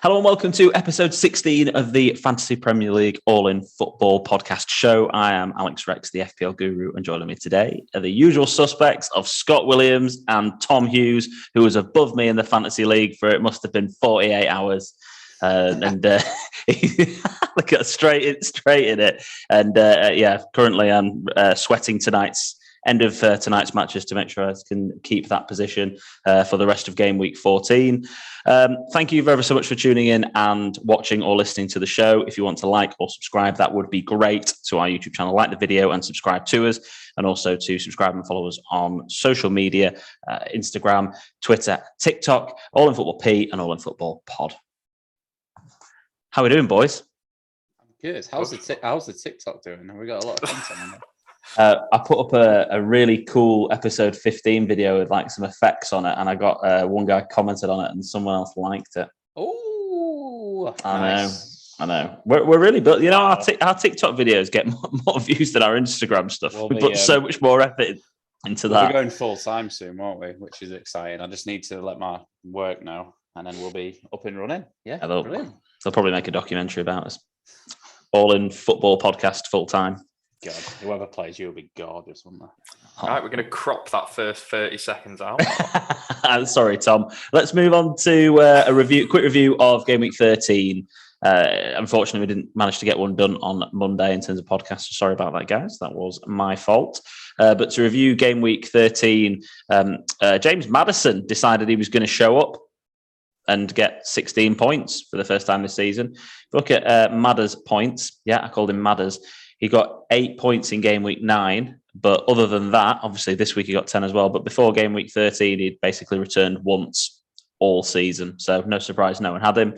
Hello and welcome to episode 16 of the Fantasy Premier League All-In Football podcast show. I am Alex Rex, the FPL guru, and joining me today are the usual suspects of Scott Williams and Tom Hughes, who was above me in the Fantasy League for it must have been 48 hours. Look at straight in it. And currently I'm sweating tonight's matches to make sure I can keep that position for the rest of game week 14. Thank you very so much for tuning in and watching or listening to the show. If you want to like or subscribe, that would be great, to our YouTube channel. Like the video and subscribe to us, and also to subscribe and follow us on social media, Instagram, Twitter, TikTok, All in Football P and All in Football Pod. How are we doing, boys? I'm good. How's the TikTok doing? Have we got a lot of content on there? I put up a really cool episode 15 video with like some effects on it, and I got one guy commented on it, and someone else liked it. Oh, nice. I know. We're really built. You know, our TikTok videos get more views than our Instagram stuff. We put so much more effort into that. We're going full time soon, won't we? Which is exciting. I just need to let my work know, and then we'll be up and running. Yeah, brilliant. They'll probably make a documentary about us. All in Football podcast full time. God, whoever plays you will be gorgeous, won't they? All right, we're going to crop that first 30 seconds out. Sorry, Tom. Let's move on to a quick review of Game Week 13. Unfortunately, we didn't manage to get one done on Monday in terms of podcast. So sorry about that, guys. That was my fault. But to review Game Week 13, James Madison decided he was going to show up and get 16 points for the first time this season. Look at Madder's points. Yeah, I called him Madders. He got 8 points in game week 9, but other than that, obviously this week he got 10 as well. But before game week 13, he'd basically returned once all season. So no surprise, no one had him.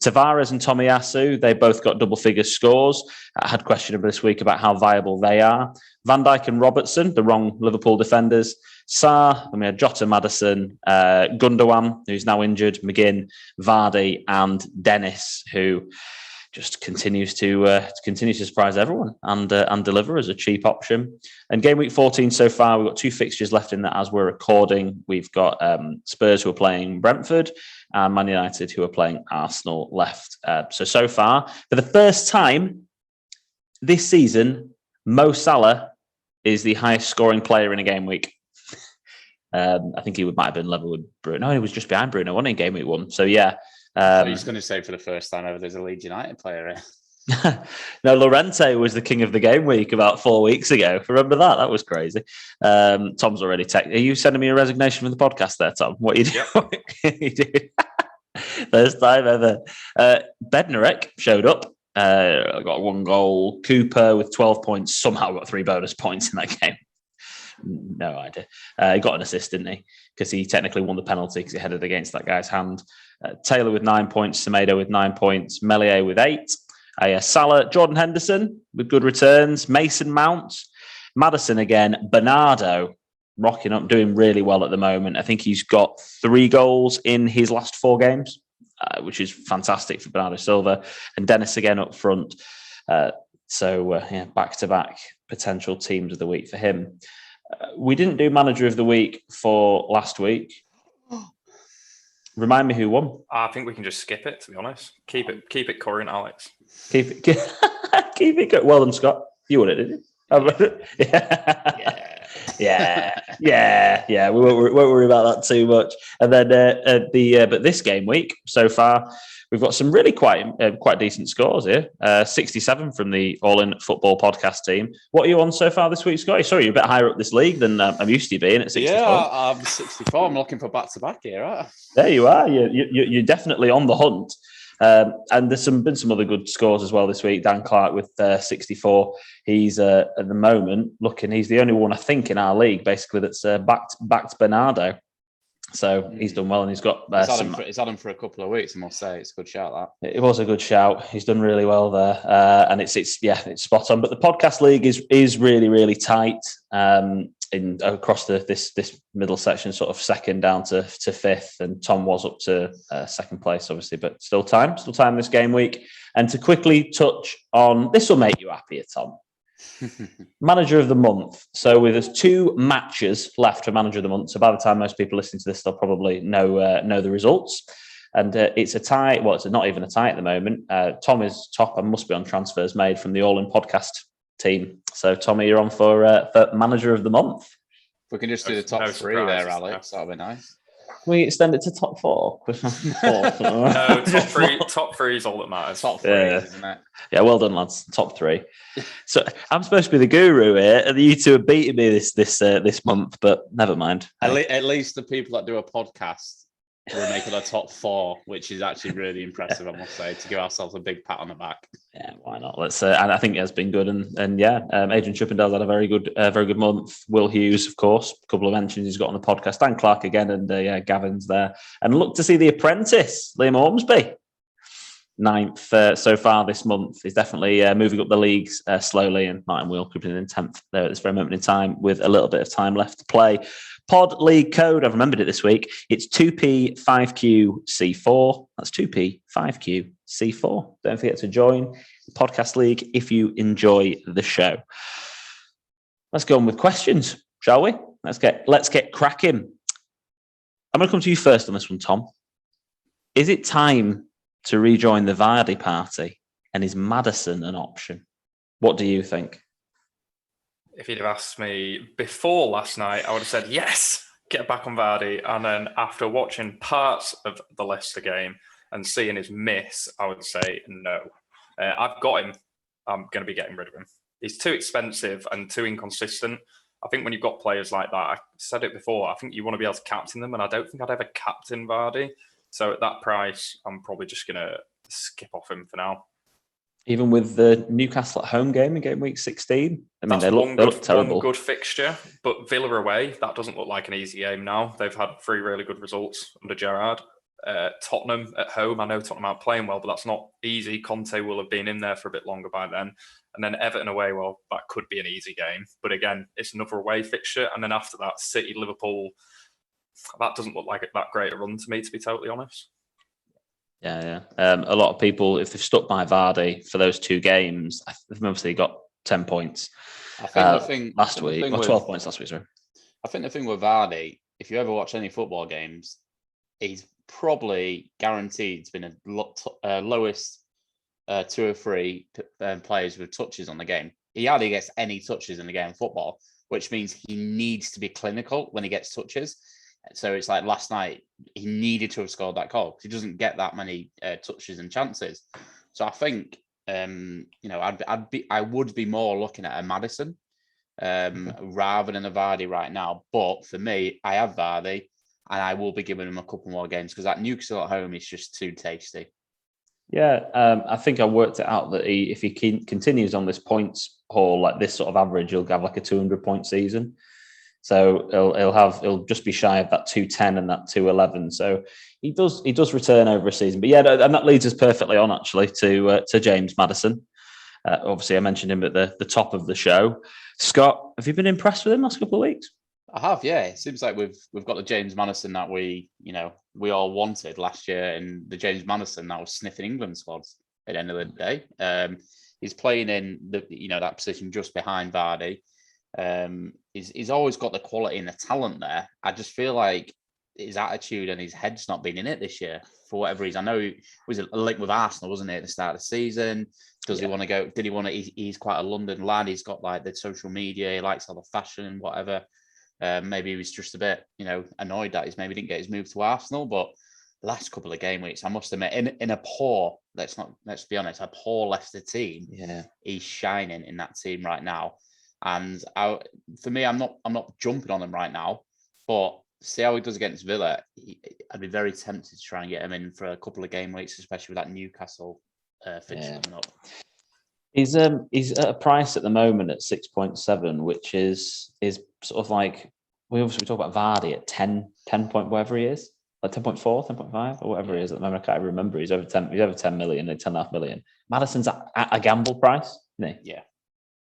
Tavares and Tomiyasu, they both got double figure scores. I had a question this week about how viable they are. Van Dijk and Robertson, the wrong Liverpool defenders. Sarr, and we had Jota, Madison, Gundogan, who's now injured, McGinn, Vardy, and Dennis, who just continues to surprise everyone and deliver as a cheap option. And game week 14 so far, we've got 2 fixtures left in that as we're recording. We've got Spurs who are playing Brentford and Man United who are playing Arsenal left. So far, for the first time this season, Mo Salah is the highest scoring player in a game week. I think he might have been level with Bruno. No, he was just behind Bruno, wasn't he, in game week 1? So yeah. I was going to say for the first time ever, there's a Leeds United player here. No, Llorente was the king of the game week about 4 weeks ago. Remember that? That was crazy. Tom's already are you sending me a resignation from the podcast there, Tom? What are you doing? Yep. You doing? First time ever. Bednarek showed up. Got 1 goal. Cooper with 12 points. Somehow got 3 bonus points in that game. No idea. He got an assist, didn't he? Because he technically won the penalty because he headed against that guy's hand. Taylor with 9 points, Semedo with 9 points, Meslier with 8, Salah, Jordan Henderson with good returns, Mason Mount, Madison again, Bernardo rocking up, doing really well at the moment. I think he's got 3 goals in his last 4 games, which is fantastic for Bernardo Silva, and Dennis again up front. Back-to-back potential teams of the week for him. We didn't do manager of the week for last week. Remind me who won. I think we can just skip it, to be honest. Keep it current, Alex. Keep it. Well done, Scott. You won it, didn't you? Yeah. We won't worry about that too much. And then but this game week so far, we've got some really quite decent scores here. 67 from the All In Football podcast team. What are you on so far this week, Scotty? Sorry, you're a bit higher up this league than I'm used to being at 64. Yeah, I'm 64. I'm looking for back-to-back here, right? There you are. You're definitely on the hunt. And there's been some other good scores as well this week. Dan Clark with 64. He's at the moment he's the only one I think in our league basically that's backed Bernardo. So he's done well, and he's got. He's had him for a couple of weeks, I must say. It's a good shout. That it was a good shout. He's done really well there, and it's spot on. But the podcast league is really, really tight. Across this middle section, sort of second down to 5th, and Tom was up to second place, obviously, but still time this game week. And to quickly touch on this, will make you happier, Tom. Manager of the month. So there's 2 matches left for Manager of the month. So by the time most people listen to this, they'll probably know the results. And it's a tie. Well, it's not even a tie at the moment. Tom is top and must be on transfers made from the All In podcast team. So, Tommy, you're on for manager of the month. If we can just do the top three there, Alex, that'll be nice. Can we extend it to top four? No, top three is all that matters. Top three, isn't it? Yeah, well done, lads. Top three. So I'm supposed to be the guru here, and you two are beating me this month, but never mind. At least the people that do a podcast we're making a top four, which is actually really impressive, I must say, to give ourselves a big pat on the back. Yeah, why not? Let's. And I think it has been good, and Adrian Chippendale's had a very good month. Will Hughes, of course, a couple of mentions he's got on the podcast. Dan Clark again, and Gavin's there. And look to see The Apprentice, Liam Ormsby, 9th so far this month. He's definitely moving up the leagues slowly, and Martin Wheel creeping in 10th there at this very moment in time with a little bit of time left to play. Pod League code, I've remembered it this week. It's 2P5QC4. That's 2P5QC4. Don't forget to join the podcast league if you enjoy the show. Let's go on with questions, shall we? Let's get cracking. I'm going to come to you first on this one, Tom. Is it time to rejoin the Vardy party? And is Madison an option? What do you think? If you'd have asked me before last night, I would have said, yes, get back on Vardy. And then after watching parts of the Leicester game and seeing his miss, I would say no. I've got him. I'm going to be getting rid of him. He's too expensive and too inconsistent. I think when you've got players like that, I said it before, I think you want to be able to captain them. And I don't think I'd ever captain Vardy. So at that price, I'm probably just going to skip off him for now. Even with the Newcastle at home game in game week 16? I mean, they look terrible. One good fixture, but Villa away, that doesn't look like an easy game now. They've had 3 really good results under Gerrard. Tottenham at home, I know Tottenham aren't playing well, but that's not easy. Conte will have been in there for a bit longer by then. And then Everton away, well, that could be an easy game. But again, it's another away fixture. And then after that, City, Liverpool, that doesn't look like that great a run to me, to be totally honest. Yeah. A lot of people, if they've stuck by Vardy for those 2 games, they've obviously got 10 points. I think the thing last week, or 12 points last week, sorry. I think the thing with Vardy, if you ever watch any football games, he's probably guaranteed been a lowest 2 or 3 players with touches on the game. He hardly gets any touches in the game of football, which means he needs to be clinical when he gets touches. So it's like last night, he needed to have scored that goal because he doesn't get that many touches and chances. So I think, I would be more looking at a Madison rather than a Vardy right now. But for me, I have Vardy and I will be giving him a couple more games because that Newcastle at home is just too tasty. Yeah, I think I worked it out that if he continues on this points haul, like this sort of average, he'll have like a 200-point season. So he'll just be shy of that 210 and that 211. So he does return over a season. But yeah, and that leads us perfectly on actually to James Madison. Obviously, I mentioned him at the top of the show. Scott, have you been impressed with him last couple of weeks? I have, yeah. It seems like we've got the James Madison that we all wanted last year, and the James Madison that was sniffing England squads at the end of the day. He's playing in that position just behind Vardy. He's always got the quality and the talent there. I just feel like his attitude and his head's not been in it this year for whatever reason. I know he was a link with Arsenal, wasn't he, at the start of the season? Does he want to go? Did he want to? He's quite a London lad. He's got like the social media. He likes all the fashion and whatever. Maybe he was just a bit, annoyed that he's maybe didn't get his move to Arsenal. But the last couple of game weeks, I must admit, in a poor, let's be honest, a poor Leicester team, he's shining in that team right now. And for me, I'm not jumping on him right now, but see how he does against Villa. I'd be very tempted to try and get him in for a couple of game weeks, especially with that Newcastle fixture coming up. He's at a price at the moment at 6.7, which is sort of like we talk about Vardy at 10 point whatever he is, like 10.4, 10.5 or whatever he is at the moment. I can't remember. He's over 10 million, 10.5 million. Madison's at a gamble price, isn't he? Yeah.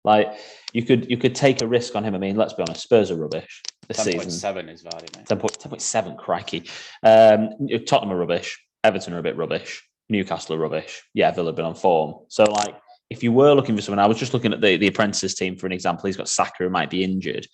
Like you could take a risk on him. I mean, let's be honest, Spurs are rubbish this season. 10.7 is Vardy, mate. 10.7, crikey. Tottenham are rubbish. Everton are a bit rubbish. Newcastle are rubbish. Yeah, Villa have been on form. So like, if you were looking for someone, I was just looking at the apprentices team for an example. He's got Saka who might be injured.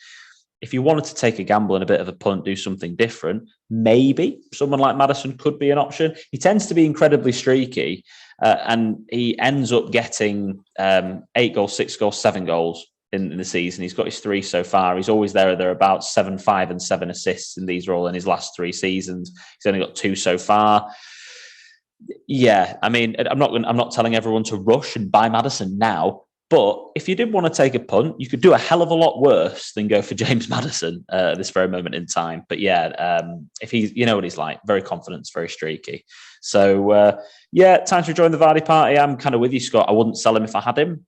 if you wanted to take a gamble and a bit of a punt, do something different, maybe someone like Madison could be an option. He tends to be incredibly streaky, and he ends up getting 8 goals, 6 goals, 7 goals in the season. He's got his 3 so far. He's always there or thereabouts, 7, 5 and 7 assists, and these are all in his last 3 seasons. He's only got 2 so far. Yeah, I mean, I'm not telling everyone to rush and buy Madison now, but if you did want to take a punt, you could do a hell of a lot worse than go for James Madison at this very moment in time. But yeah, if he's, you know what he's like, very confident, very streaky. So yeah, time to join the Vardy party. I'm kind of with you, Scott. I wouldn't sell him if I had him,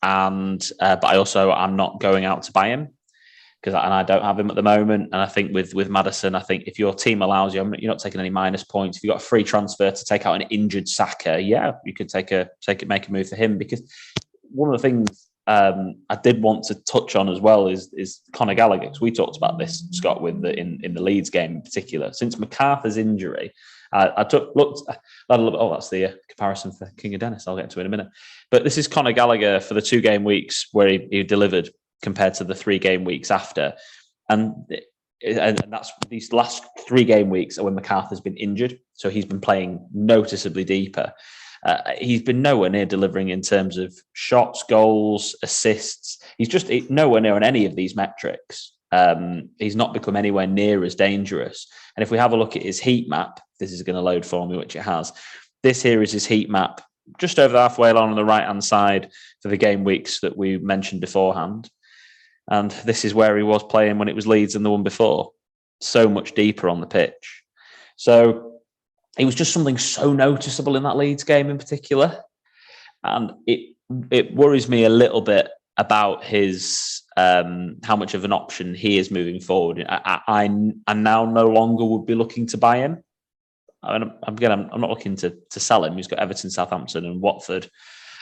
and but I'm not going out to buy him because I don't have him at the moment. And I think with Madison, I think if your team allows you, you're not taking any minus points. If you've got a free transfer to take out an injured Saka, yeah, you could make a move for him, because one of the things I did want to touch on as well is Conor Gallagher, because we talked about this, Scott, with in the Leeds game in particular. Since MacArthur's injury, that's the comparison for King of Dennis. I'll get to it in a minute. But this is Conor Gallagher for the 2 game weeks where he delivered compared to the 3 game weeks after. And that's these last 3 game weeks are when MacArthur's been injured. So he's been playing noticeably deeper. He's been nowhere near delivering in terms of shots, goals, assists. He's just nowhere near on any of these metrics. He's not become anywhere near as dangerous. And if we have a look at his heat map, this is going to load for me, which it has. This here is his heat map, just over the halfway line on the right-hand side for the game weeks that we mentioned beforehand. And this is where he was playing when it was Leeds and the one before. So much deeper on the pitch. So it was just something so noticeable in that Leeds game in particular. And it worries me a little bit about his how much of an option he is moving forward. I now no longer would be looking to buy him. I'm not looking to sell him. He's got Everton, Southampton and Watford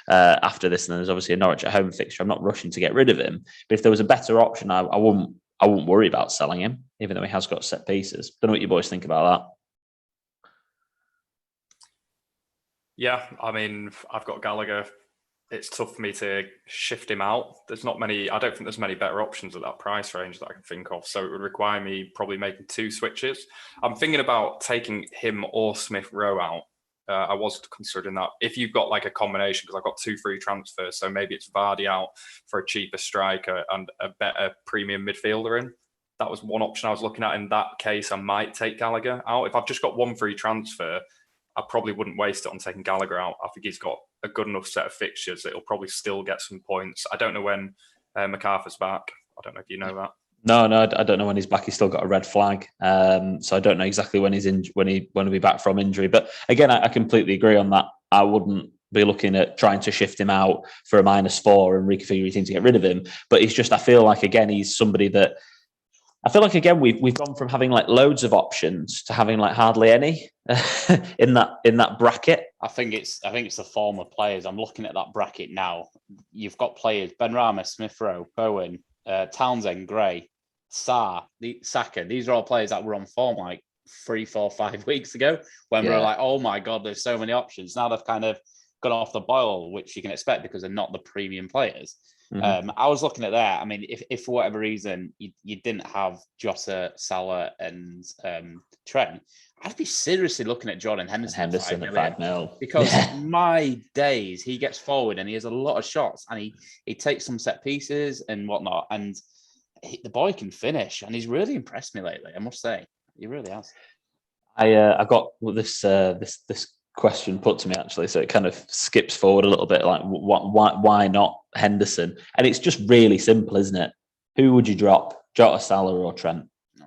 after this, and there's obviously a Norwich at home fixture. I'm not rushing to get rid of him, but if there was a better option, I wouldn't worry about selling him, even though he has got set pieces. Don't know what you boys think about that. Yeah, I mean, I've got Gallagher. It's tough for me to shift him out. There's not many. I don't think there's many better options at that price range that I can think of. So it would require me probably making 2 switches. I'm thinking about taking him or Smith Rowe out. I was considering that. If you've got like a combination, because I've got 2 free transfers, so maybe it's Vardy out for a cheaper striker and a better premium midfielder in. That was one option I was looking at. In that case, I might take Gallagher out. If I've just got 1 free transfer, I probably wouldn't waste it on taking Gallagher out. I think he's got a good enough set of fixtures that he'll probably still get some points. I don't know when MacArthur's back. I don't know if you know that. No, I don't know when he's back. He's still got a red flag, so I don't know exactly when he'll be back from injury. But again, I completely agree on that. I wouldn't be looking at trying to shift him out for a -4 and reconfigure your team to get rid of him. But it's just, I feel like again he's somebody that I feel like again we've gone from having like loads of options to having like hardly any in that bracket. I think it's the form of players. I'm looking at that bracket now. You've got players: Benrahma, Smith Rowe, Bowen, Townsend, Gray, Saka. These are all players that were on form like 3, 4, 5 weeks ago when we were like, oh my God, there's so many options. Now they've kind of gone off the boil, which you can expect because they're not the premium players. Mm-hmm. I was looking at that. I mean, if for whatever reason you didn't have Jota, Salah and Trent, I'd be seriously looking at Jordan Henderson at 5-0. Because my days, he gets forward and he has a lot of shots and he takes some set pieces and whatnot. And the boy can finish, and he's really impressed me lately, I must say. He really has. I got this question put to me actually, so it kind of skips forward a little bit. Like, why not Henderson? And it's just really simple, isn't it? Who would you drop? Jota, Salah, or Trent? No.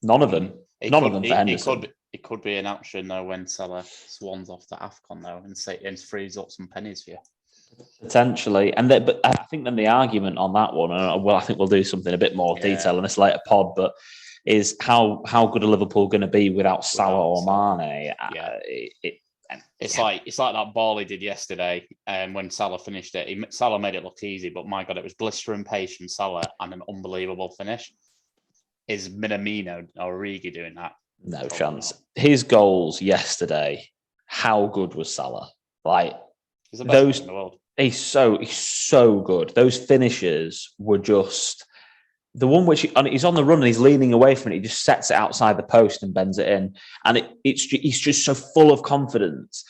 None of them. None of them for Henderson. It could be an option though when Salah swans off the AFCON though and frees up some pennies for you. Potentially, but I think then the argument on that one, and I think we'll do something a bit more detail in this later pod, but is how good are Liverpool going to be without Salah or Mane? Yeah. It's like that ball he did yesterday, and when Salah finished it, Salah made it look easy, but my God, it was blistering pace from Salah and an unbelievable finish. Is Minamino or Origi doing that? No chance. His goals yesterday, how good was Salah? Like, he's the best player in the world. He's so good. Those finishes were just the one which he's on the run and he's leaning away from it, he just sets it outside the post and bends it in, and he's just so full of confidence.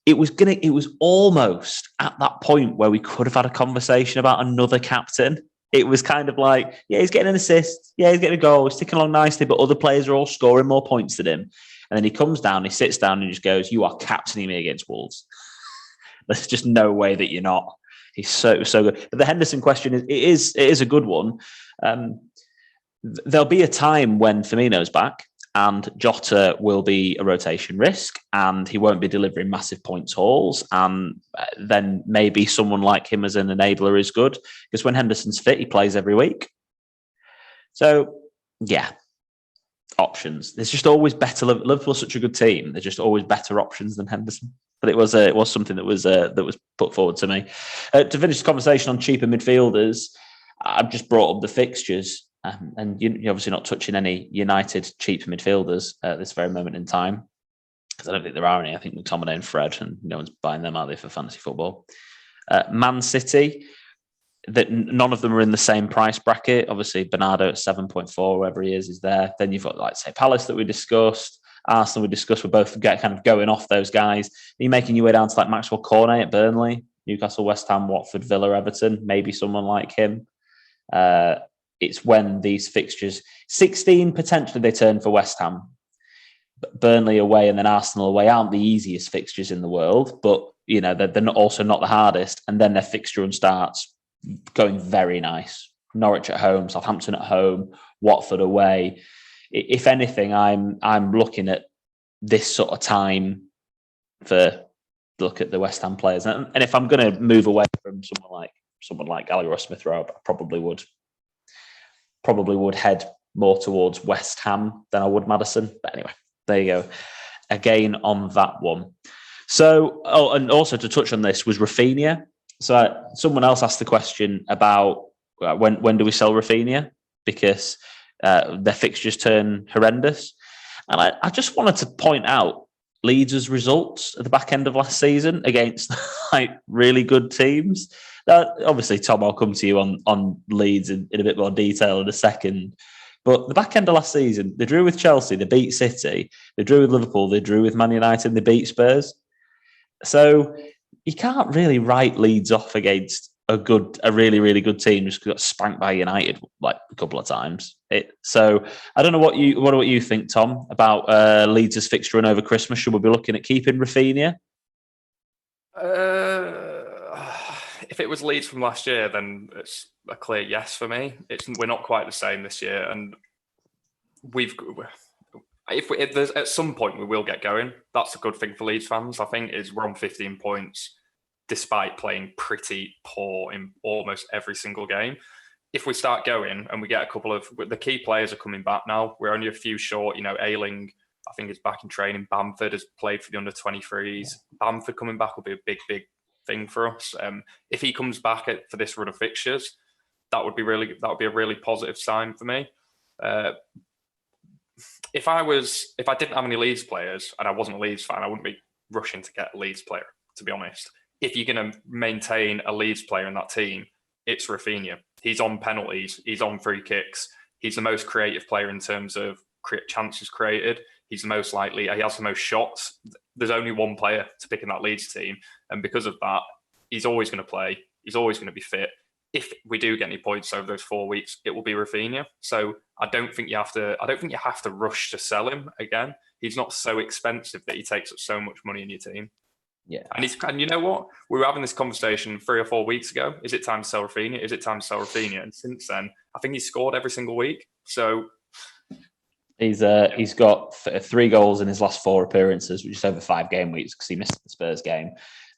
It was almost at that point where we could have had a conversation about another captain. It was kind of like, yeah, he's getting an assist, yeah, he's getting a goal, he's ticking along nicely, but other players are all scoring more points than him. And then he comes down, he sits down, and just goes, "You are captaining me against Wolves." There's just no way that you're not. He's so good. But the Henderson question is a good one. There'll be a time when Firmino's back and Jota will be a rotation risk and he won't be delivering massive points hauls. And then maybe someone like him as an enabler is good, because when Henderson's fit, he plays every week. So, yeah, options. There's just always better. Liverpool are such a good team. There's just always better options than Henderson. But it was something that was put forward to me. To finish the conversation on cheaper midfielders, I've just brought up the fixtures. And you're obviously not touching any United cheap midfielders at this very moment in time, because I don't think there are any. I think McTominay and Fred, and no one's buying them, are they, for fantasy football? Man City, that none of them are in the same price bracket. Obviously, Bernardo at 7.4, wherever he is there. Then you've got, like, say, Palace that we discussed, Arsenal we discussed. We're both kind of going off those guys. Are you making your way down to like Maxwell Cornet at Burnley, Newcastle, West Ham, Watford, Villa, Everton? Maybe someone like him. It's when these fixtures, 16 potentially they turn for West Ham. Burnley away and then Arsenal away aren't the easiest fixtures in the world, but you know they're also not the hardest. And then their fixture run starts going very nice. Norwich at home, Southampton at home, Watford away. If anything, I'm looking at this sort of time for look at the West Ham players. And if I'm going to move away from someone like Gallagher or Smith Rowe, I probably would head more towards West Ham than I would Madison. But anyway, there you go. Again on that one. So, and also to touch on this was Rafinha. So someone else asked the question about when do we sell Rafinha, because their fixtures turn horrendous. And I just wanted to point out Leeds' results at the back end of last season against like really good teams. Obviously, Tom, I'll come to you on Leeds in a bit more detail in a second. But the back end of last season, they drew with Chelsea, they beat City, they drew with Liverpool, they drew with Man United, they beat Spurs. So you can't really write Leeds off against a really, really good team just got spanked by United like a couple of times. So I don't know what you think, Tom, about Leeds' fixture run over Christmas. Should we be looking at keeping Rafinha? If it was Leeds from last year, then it's a clear yes for me. We're not quite the same this year, and if there's at some point we will get going. That's a good thing for Leeds fans. I think is we're on 15 points despite playing pretty poor in almost every single game. If we start going and we get a couple of the key players are coming back now, we're only a few short. You know, Ayling, I think, is back in training. Bamford has played for the under-23s. Bamford coming back will be a big thing for us. If he comes back for this run of fixtures, that would be a really positive sign for me. If I didn't have any Leeds players and I wasn't a Leeds fan, I wouldn't be rushing to get a Leeds player, to be honest. If you're going to maintain a Leeds player in that team, it's Rafinha. He's on penalties. He's on free kicks. He's the most creative player in terms of chances created. He's the most likely. He has the most shots. There's only one player to pick in that Leeds team. And because of that, he's always going to play. He's always going to be fit. If we do get any points over those 4 weeks, it will be Rafinha. So I don't think you have to rush to sell him again. He's not so expensive that he takes up so much money in your team. Yeah. And you know what? We were having this conversation 3 or 4 weeks ago. Is it time to sell Rafinha? Is it time to sell Rafinha? And since then, I think he's scored every single week. So he's got 3 goals in his last 4 appearances, which is over 5 game weeks because he missed the Spurs game.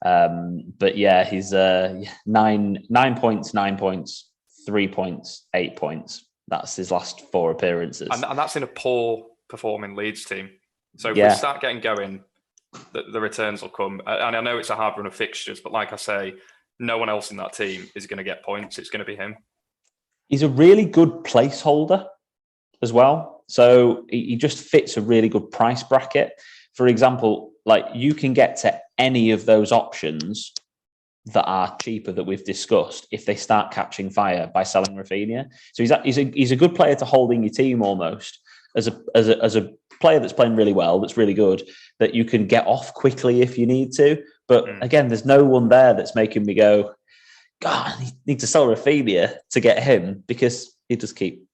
But yeah, he's 9 points, 9 points, 3 points, 8 points. That's his last 4 appearances. And that's in a poor performing Leeds team. So if we start getting going, the returns will come. And I know it's a hard run of fixtures, but like I say, no one else in that team is going to get points. It's going to be him. He's a really good placeholder as well. So he just fits a really good price bracket. For example, like you can get to any of those options that are cheaper that we've discussed if they start catching fire by selling Rafinha. So he's a good player to hold in your team almost as a player that's playing really well, that's really good, that you can get off quickly if you need to. But again, there's no one there that's making me go, God, I need to sell Rafinha to get him, because he just keep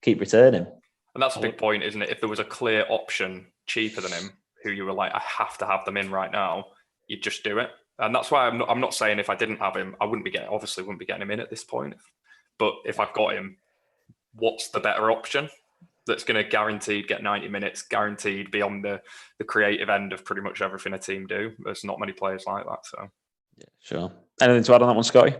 returning. And that's a big point, isn't it? If there was a clear option cheaper than him, who you were like, I have to have them in right now, you'd just do it. And that's why I'm not saying if I didn't have him, I wouldn't be getting him in at this point. But if I've got him, what's the better option that's going to guaranteed get 90 minutes, guaranteed be on the creative end of pretty much everything a team do? There's not many players like that. So, yeah, sure. Anything to add on that one, Scotty?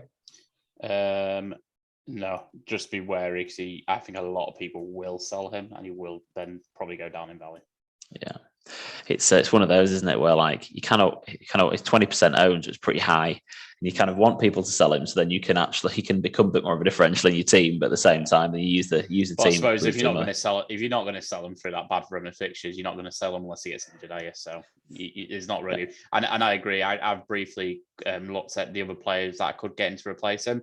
No, just be wary, because I think a lot of people will sell him, and he will then probably go down in value. Yeah, it's one of those, isn't it, where like you cannot it's 20% owned, so it's pretty high, and you kind of want people to sell him, so then he can become a bit more of a differential in your team, but at the same time, you use the team. I suppose if you're not going to sell him through that bad run of fixtures, you're not going to sell him unless he gets injured, are you? So it's not really. And I agree. I've briefly looked at the other players that could get in to replace him,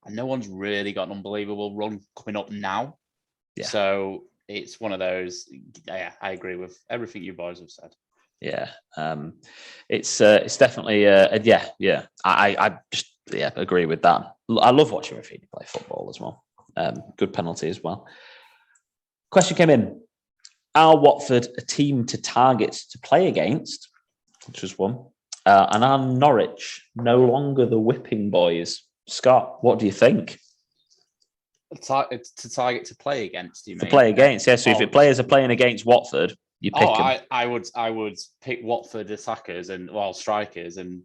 and no one's really got an unbelievable run coming up now. Yeah. So it's one of those. Yeah, I agree with everything you boys have said. Yeah, it's definitely I just agree with that. I love watching Rafinha play football as well. Good penalty as well. Question came in: are Watford a team to target to play against? Which was one. And are Norwich no longer the whipping boys? Scott, what do you think? It's to target to play against. You mean? To play against? Yeah. So if players are playing against Watford, you pick them. I would pick Watford attackers and strikers, and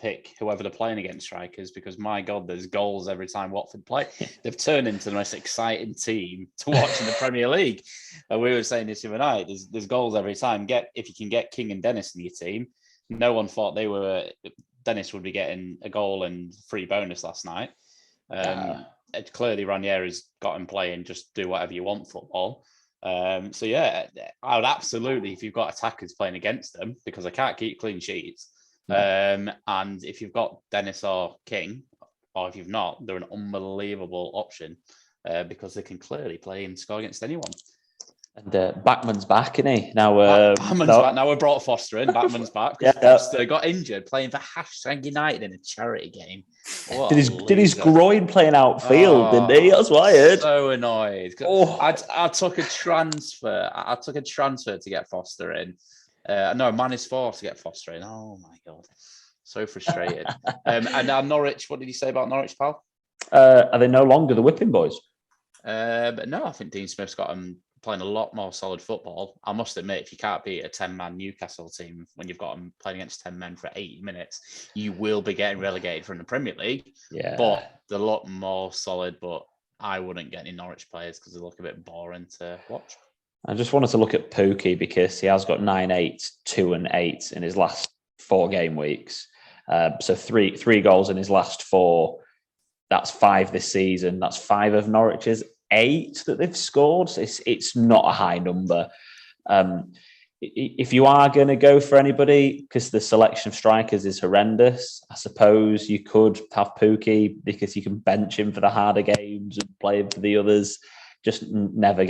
pick whoever they're playing against strikers, because my God, there's goals every time Watford play. They've turned into the most exciting team to watch in the Premier League. We were saying this the other night. There's goals every time. If you can get King and Dennis in your team. No one thought Dennis would be getting a goal and free bonus last night. Clearly, Ranieri's got him playing just do whatever you want football. I would absolutely, if you've got attackers playing against them, because they can't keep clean sheets. And if you've got Dennis or King, or if you've not, they're an unbelievable option because they can clearly play and score against anyone. And Backman's back, isn't he? Now, Backman's back. Now we brought Foster in. Backman's back. Foster got injured playing for #United in a charity game. Did his groin playing outfield, didn't he? That's what I heard. So annoyed. I took a transfer. I took a transfer to get Foster in. No, -4 to get Foster in. Oh my God. So frustrated. And now Norwich, what did you say about Norwich, pal? Are they no longer the whipping boys? But no, I think Dean Smith's got them playing a lot more solid football. I must admit, if you can't beat a 10-man Newcastle team when you've got them playing against 10 men for 80 minutes, you will be getting relegated from the Premier League. Yeah. But they're a lot more solid, but I wouldn't get any Norwich players because they look a bit boring to watch. I just wanted to look at Pookie because he has got 9-8, 2 and 8 in his last 4 game weeks. So three goals in his last 4. That's 5 this season. That's 5 of Norwich's 8 that they've scored. It's not a high number. If you are going to go for anybody, because the selection of strikers is horrendous, I suppose you could have Pookie because you can bench him for the harder games and play him for the others. Just never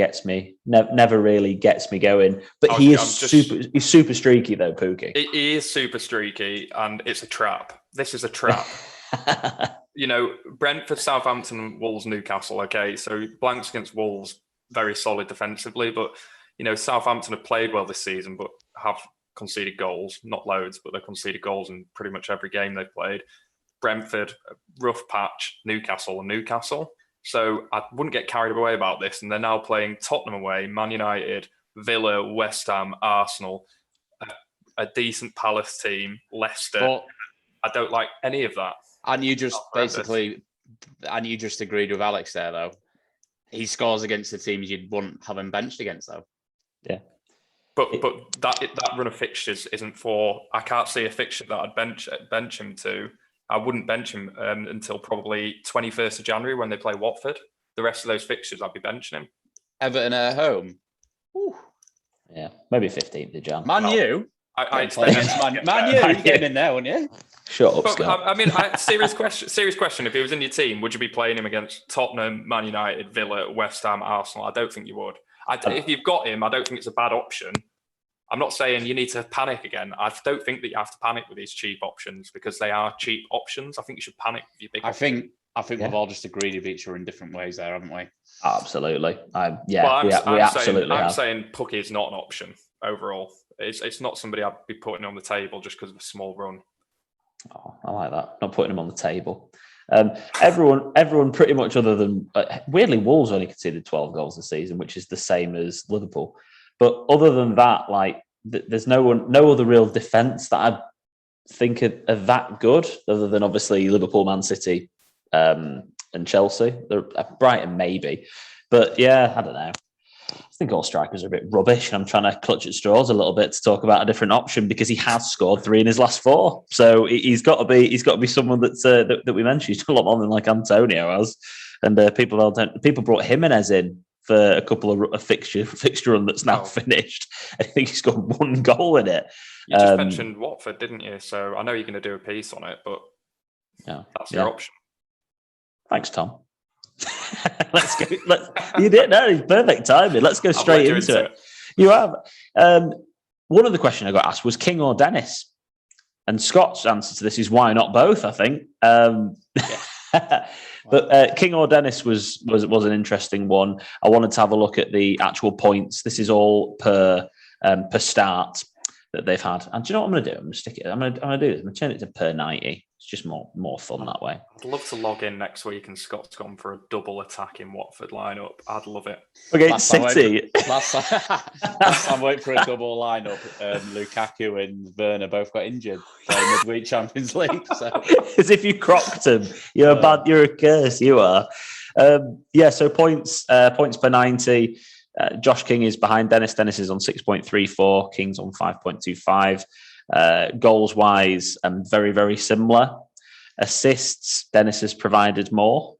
really gets me going. But he's super streaky though, Pookie. He is super streaky, and it's a trap. This is a trap. Brentford, Southampton, Wolves, Newcastle. Okay, so blanks against Wolves, very solid defensively, but Southampton have played well this season, but have conceded goals. Not loads, but they conceded goals in pretty much every game they've played. Brentford, rough patch. Newcastle. So I wouldn't get carried away about this. And they're now playing Tottenham away, Man United, Villa, West Ham, Arsenal, a decent Palace team, Leicester. But I don't like any of that. And you just agreed with Alex there, though. He scores against the teams you'd wouldn't have him benched against, though. Yeah. But that run of fixtures isn't for... I can't see a fixture that I'd bench him to. I wouldn't bench him until probably 21st of January when they play Watford. The rest of those fixtures, I'd be benching him. Everton at home. Ooh. Yeah, maybe 15th of Jan. Man U. I Play expect against them to Man get U, better. you get him in there, wouldn't you? Shut up, But, Scott. I mean, serious question. If he was in your team, would you be playing him against Tottenham, Man United, Villa, West Ham, Arsenal? I don't think you would. If you've got him, I don't think it's a bad option. I'm not saying you need to panic again. I don't think that you have to panic with these cheap options because they are cheap options. I think you should panic with your big options. I think we've all just agreed with each other in different ways there, haven't we? Absolutely. I'm saying Pukki is not an option overall. It's not somebody I'd be putting on the table just because of a small run. Oh, I like that. Not putting him on the table. Everyone pretty much other than weirdly, Wolves only conceded 12 goals this season, which is the same as Liverpool. But other than that, like there's no other real defence that I think are that good, other than obviously Liverpool, Man City, and Chelsea. Brighton maybe, but yeah, I don't know. I think all strikers are a bit rubbish, and I'm trying to clutch at straws a little bit to talk about a different option because he has scored 3 in his last 4. So he's got to be someone that we mentioned. He's a lot more than like Antonio has, and people brought Jimenez in for a couple of fixture run that's now finished. I think he's got 1 goal in it. You just mentioned Watford, didn't you? So I know you're going to do a piece on it, but that's your option. Thanks, Tom. You didn't know. Perfect timing. Let's go straight into it. You have. One of the questions I got asked was King or Dennis, and Scott's answer to this is why not both. I think. But King or Dennis was an interesting one. I wanted to have a look at the actual points. This is all per start that they've had. And do you know what I'm going to do? I'm going to stick it. I'm going to do this. I'm going to turn it to per 90. It's just more fun that way. I'd love to log in next week and Scott's gone for a double attack in Watford lineup. I'd love it. Okay, City. Last time waiting for a double lineup. Lukaku and Werner both got injured playing midweek Champions League. So. As if you crocked them. You're a curse. You are. So points per 90. Josh King is behind Dennis. Dennis is on 6.34. King's on 5.25. Goals wise, very, very similar. Assists, Dennis has provided more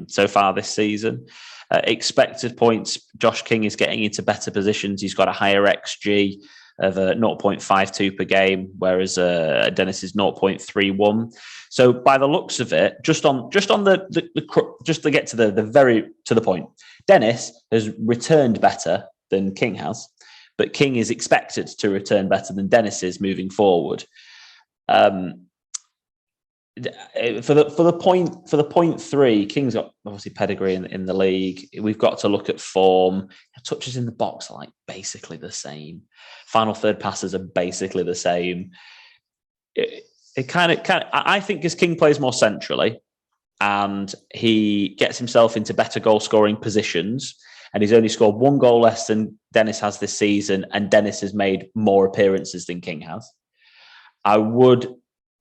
so far this season. Expected points, Josh King is getting into better positions. He's got a higher XG of 0.52 per game, whereas Dennis is 0.31. So by the looks of it, just to get to the point, Dennis has returned better than King has, but King is expected to return better than Dennis is moving forward. For the point 3, King's got obviously pedigree in the league. We've got to look at form. Touches in the box are like basically the same. Final third passes are basically the same. It kind of. I think as King plays more centrally, and he gets himself into better goal scoring positions, and he's only scored 1 goal less than Dennis has this season, and Dennis has made more appearances than King has. I would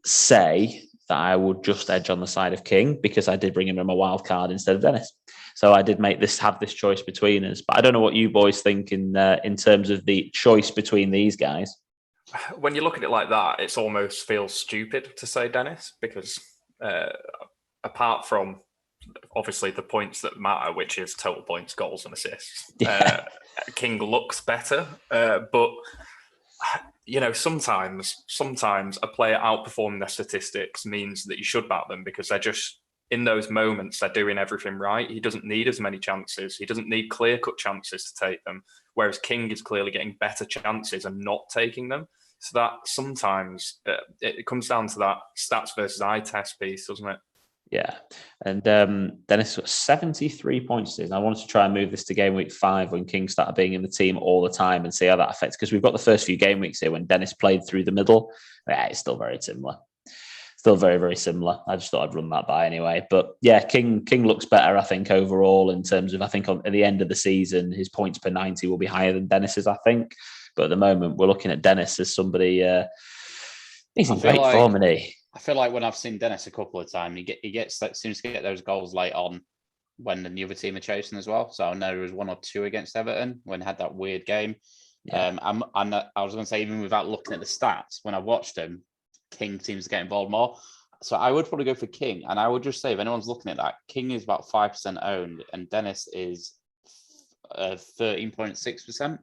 say that I would just edge on the side of King because I did bring him in my wild card instead of Dennis. So I did have this choice between us. But I don't know what you boys think in terms of the choice between these guys. When you look at it like that, it almost feels stupid to say Dennis because apart from obviously the points that matter, which is total points, goals and assists, King looks better. But sometimes a player outperforming their statistics means that you should back them because they're just in those moments they're doing everything right. He doesn't need as many chances. He doesn't need clear-cut chances to take them, whereas King is clearly getting better chances and not taking them. So that sometimes it comes down to that stats versus eye test piece, doesn't it? Yeah. And Dennis got 73 points. And I wanted to try and move this to game week 5 when King started being in the team all the time and see how that affects. Because we've got the first few game weeks here when Dennis played through the middle. Yeah, it's still very similar. Still very, very similar. I just thought I'd run that by anyway. But yeah, King looks better, I think, overall in terms of, I think at the end of the season, his points per 90 will be higher than Dennis's, I think. But at the moment, we're looking at Dennis as somebody, he's in great form, isn't he? I feel like when I've seen Dennis a couple of times, he seems to get those goals late on when the other team are chasing as well. So I know there was 1 or 2 against Everton when he had that weird game. Yeah. I was going to say, even without looking at the stats, when I watched him, King seems to get involved more. So I would probably go for King. And I would just say, if anyone's looking at that, King is about 5% owned and Dennis is 13.6%.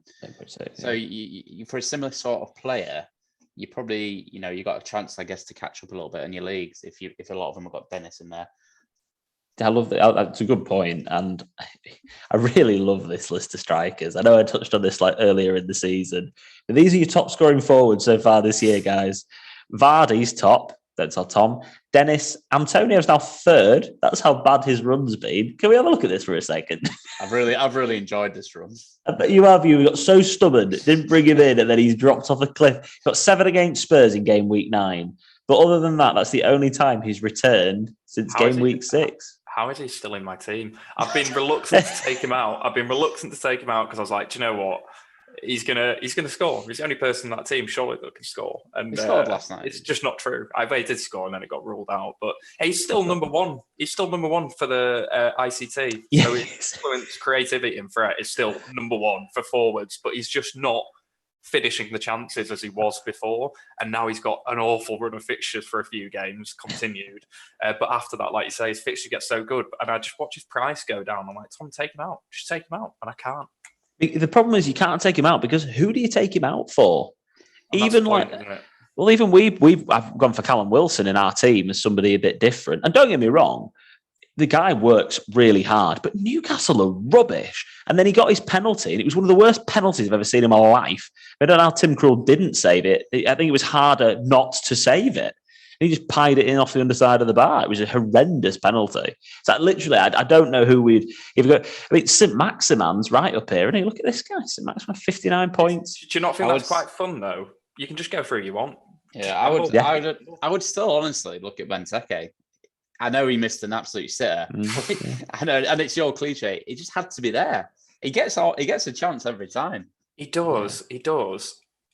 So you, for a similar sort of player, you probably, you got a chance, I guess, to catch up a little bit in your leagues if a lot of them have got Dennis in there. I love that. That's a good point, and I really love this list of strikers. I know I touched on this earlier in the season, but these are your top scoring forwards so far this year, guys. Vardy's top. That's our Tom. Dennis, Antonio's now third. That's how bad his run's been. Can we have a look at this for a second? I've really enjoyed this run. I bet you have. You got so stubborn, didn't bring him in, and then he's dropped off a cliff. Got 7 against Spurs in game week 9. But other than that, that's the only time he's returned since game week 6. How is he still in my team? I've been reluctant to take him out. Because I was like, do you know what? He's gonna score. He's the only person on that team, surely, that can score. And he scored last night. It's just not true. I bet he did score and then it got ruled out. But he's still number one. He's still number one for the ICT. Yeah. So his influence, creativity, and threat is still number one for forwards. But he's just not finishing the chances as he was before. And now he's got an awful run of fixtures for a few games continued. But after that, like you say, his fixture gets so good. And I just watch his price go down. I'm like, Tom, take him out. Just take him out. And I can't. The problem is you can't take him out because who do you take him out for? And even I've gone for Callum Wilson in our team as somebody a bit different. And don't get me wrong, the guy works really hard, but Newcastle are rubbish. And then he got his penalty, and it was one of the worst penalties I've ever seen in my life. I don't know how Tim Krul didn't save it. I think it was harder not to save it. He just pied it in off the underside of the bar. It was a horrendous penalty. So literally, I don't know who we'd... St. Maximan's right up here. And look at this guy. St. Maximan, 59 points. Do you not think that's quite fun, though? You can just go through you want. Yeah, I would still honestly look at Benteke. I know he missed an absolute sitter. I know, and it's your cliche. He just had to be there. He gets a chance every time. He does.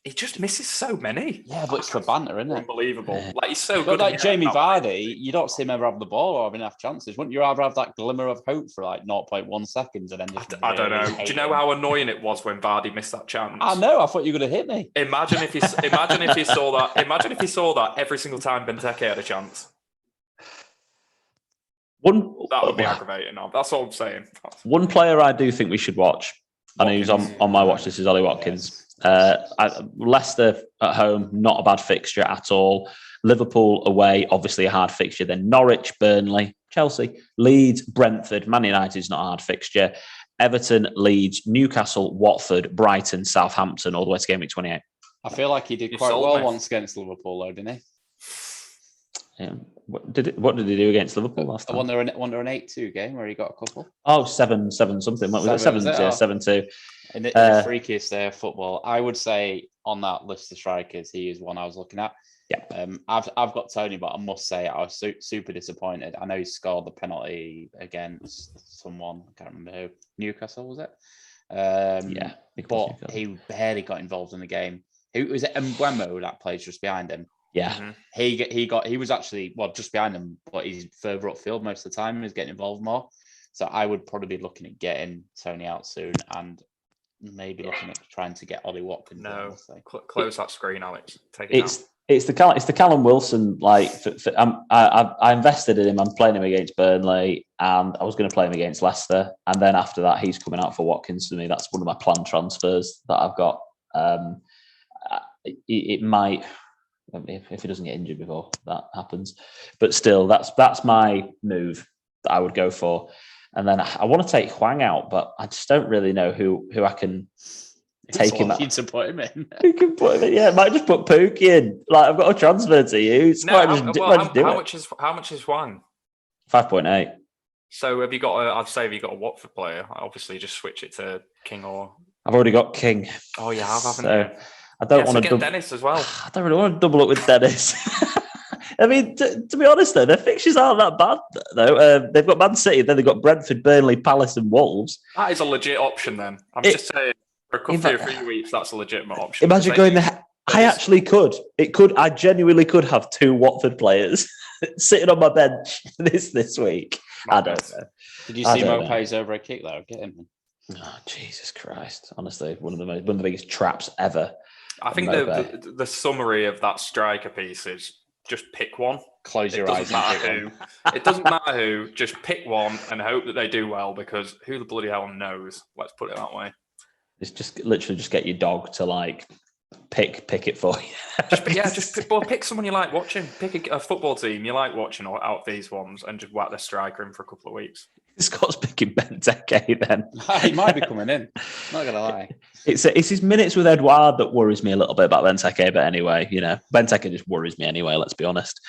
He just misses so many. Yeah, but it's for banter, isn't it? Unbelievable. Like, he's so but good. Like Jamie Vardy, you don't see him ever have the ball or have enough chances. Wouldn't you rather have that glimmer of hope for like 0.1 seconds and then just I don't know. Do you know how annoying it was when Vardy missed that chance? I know. I thought you were going to hit me. Imagine if he saw that. Imagine if he saw that every single time Benteke had a chance. That would be aggravating. That's all I'm saying. One player I do think we should watch, and who's on my watch list, is Ollie Watkins. Leicester at home, not a bad fixture at all. Liverpool away, obviously a hard fixture. Then Norwich, Burnley, Chelsea, Leeds, Brentford, Man United's not a hard fixture. Everton, Leeds, Newcastle, Watford, Brighton, Southampton, all the way to game week 28. I feel like he did quite well once against Liverpool, though, didn't he? Yeah. What did he do against Liverpool last time? I wonder an 8-2 game where he got a couple. Oh, 7 something. What was it? 7-2. In the freakiest day of football, I would say on that list of strikers, he is one I was looking at. Yeah. I've got Tony, but I must say I was super disappointed. I know he scored the penalty against someone. I can't remember who. Newcastle, was it? Yeah. But he barely got involved in the game. Who was it? Mbeumo that plays just behind him. Yeah. He was actually just behind him, but he's further upfield most of the time. He's getting involved more. So I would probably be looking at getting Tony out soon and maybe looking at trying to get Ollie Watkins. No, close that screen, Alex. Take it out. It's the Callum Wilson. I invested in him. I'm playing him against Burnley, and I was going to play him against Leicester. And then after that, he's coming out for Watkins for me. That's one of my planned transfers that I've got. It might, if he doesn't get injured before that happens, but still, that's my move that I would go for. And then I want to take Hwang out, but I just don't really know who I can take him out. To put him in. Who can put him in? Yeah, might just put Pookie in. Like, I've got a transfer to you. How much is Hwang? 5.8. So have you got have you got a Watford player? Obviously, just switch it to King or. I've already got King. Oh yeah, I haven't. I don't want to get Dennis as well. I don't really want to double up with Dennis. I mean, to be honest, though, their fixtures aren't that bad, though. They've got Man City, then they've got Brentford, Burnley, Palace and Wolves. That is a legit option, then. I'm just saying, for a few weeks, that's a legitimate option. Imagine going there. I actually could. I genuinely could have 2 Watford players sitting on my bench this week. I don't know. Did you see Mopé's over a kick, though? Get him. Oh, Jesus Christ. Honestly, one of the biggest traps ever. I think the summary of that striker piece is just pick one. Close your eyes. It doesn't matter who. Just pick one and hope that they do well, because who the bloody hell knows? Let's put it that way. It's just literally just get your dog to like pick it for you. Pick someone you like watching. Pick a football team you like watching out of these ones, and just whack the striker in for a couple of weeks. Scott's picking Benteke then. He might be coming in. Not gonna lie. It's his minutes with Edouard that worries me a little bit about Benteke, but anyway, Benteke just worries me anyway. Let's be honest.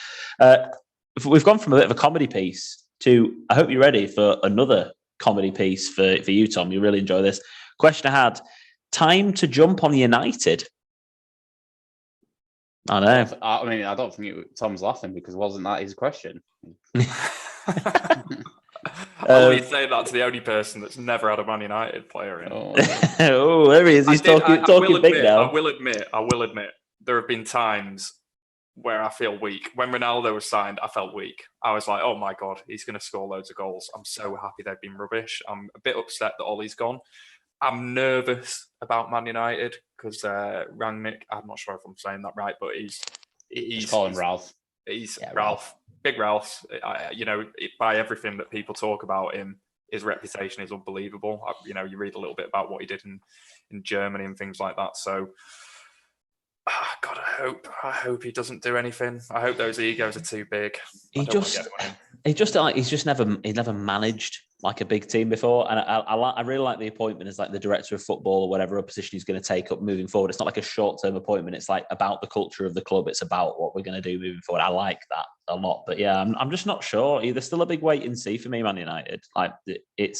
We've gone from a bit of a comedy piece to, I hope you're ready for another comedy piece for you, Tom. You really enjoy this. Question I had: time to jump on United. I know. I mean, I don't think Tom's laughing, because wasn't that his question? I only say that to the only person that's never had a Man United player in. Oh, there he is. He's talking big now. I will admit, there have been times where I feel weak. When Ronaldo was signed, I felt weak. I was like, oh my God, he's going to score loads of goals. I'm so happy they've been rubbish. I'm a bit upset that Ollie's gone. I'm nervous about Man United because Rangnick, I'm not sure if I'm saying that right, but he's call him Ralph. He's Ralph. Big Ralph, by everything that people talk about him, his reputation is unbelievable. You read a little bit about what he did in Germany and things like that. So, God, I hope he doesn't do anything. I hope those egos are too big. He's never managed like a big team before, and I really like the appointment as like the director of football or whatever position he's going to take up moving forward. It's not like a short-term appointment. It's like about the culture of the club. It's about what we're going to do moving forward. I like that a lot, but yeah, I'm just not sure. There's still a big wait and see for me, Man United. Like they've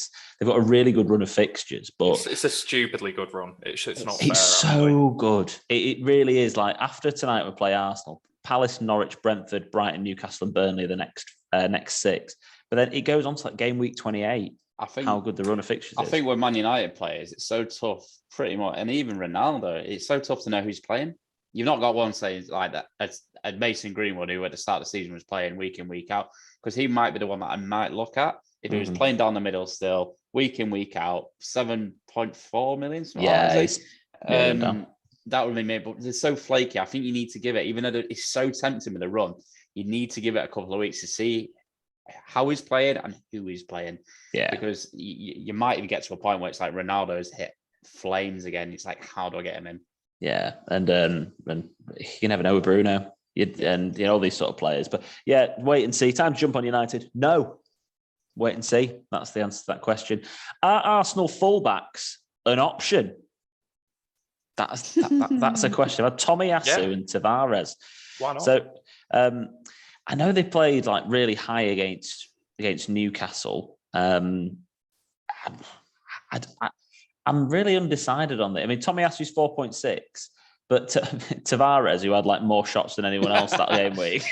got a really good run of fixtures, but it's a stupidly good run. It's not. It's so good. It really is. Like after tonight, we play Arsenal, Palace, Norwich, Brentford, Brighton, Newcastle, and Burnley the next 6. But then it goes on to like game week 28. I think how good the run of fixtures is. I think with Man United players, it's so tough, pretty much, and even Ronaldo, it's so tough to know who's playing. You've not got one saying like that. As Mason Greenwood, who at the start of the season was playing week in, week out, because he might be the one that I might look at if he was playing down the middle still, week in, week out, 7.4 million. That would be me, but they're so flaky. I think you need to give it, even though it's so tempting with a run, you need to give it a couple of weeks to see how he's playing and who he's playing. Yeah. Because you might even get to a point where it's like Ronaldo's hit flames again. It's like, how do I get him in? Yeah. And you never know with Bruno and all these sort of players. But yeah, wait and see. Time to jump on United? No. Wait and see. That's the answer to that question. Are Arsenal fullbacks an option? That's a question. About Tomiyasu and Tavares. Why not? So I know they played like really high against Newcastle. I'm really undecided on that. I mean, Tomiyasu's 4.6, but Tavares, who had like more shots than anyone else that game week.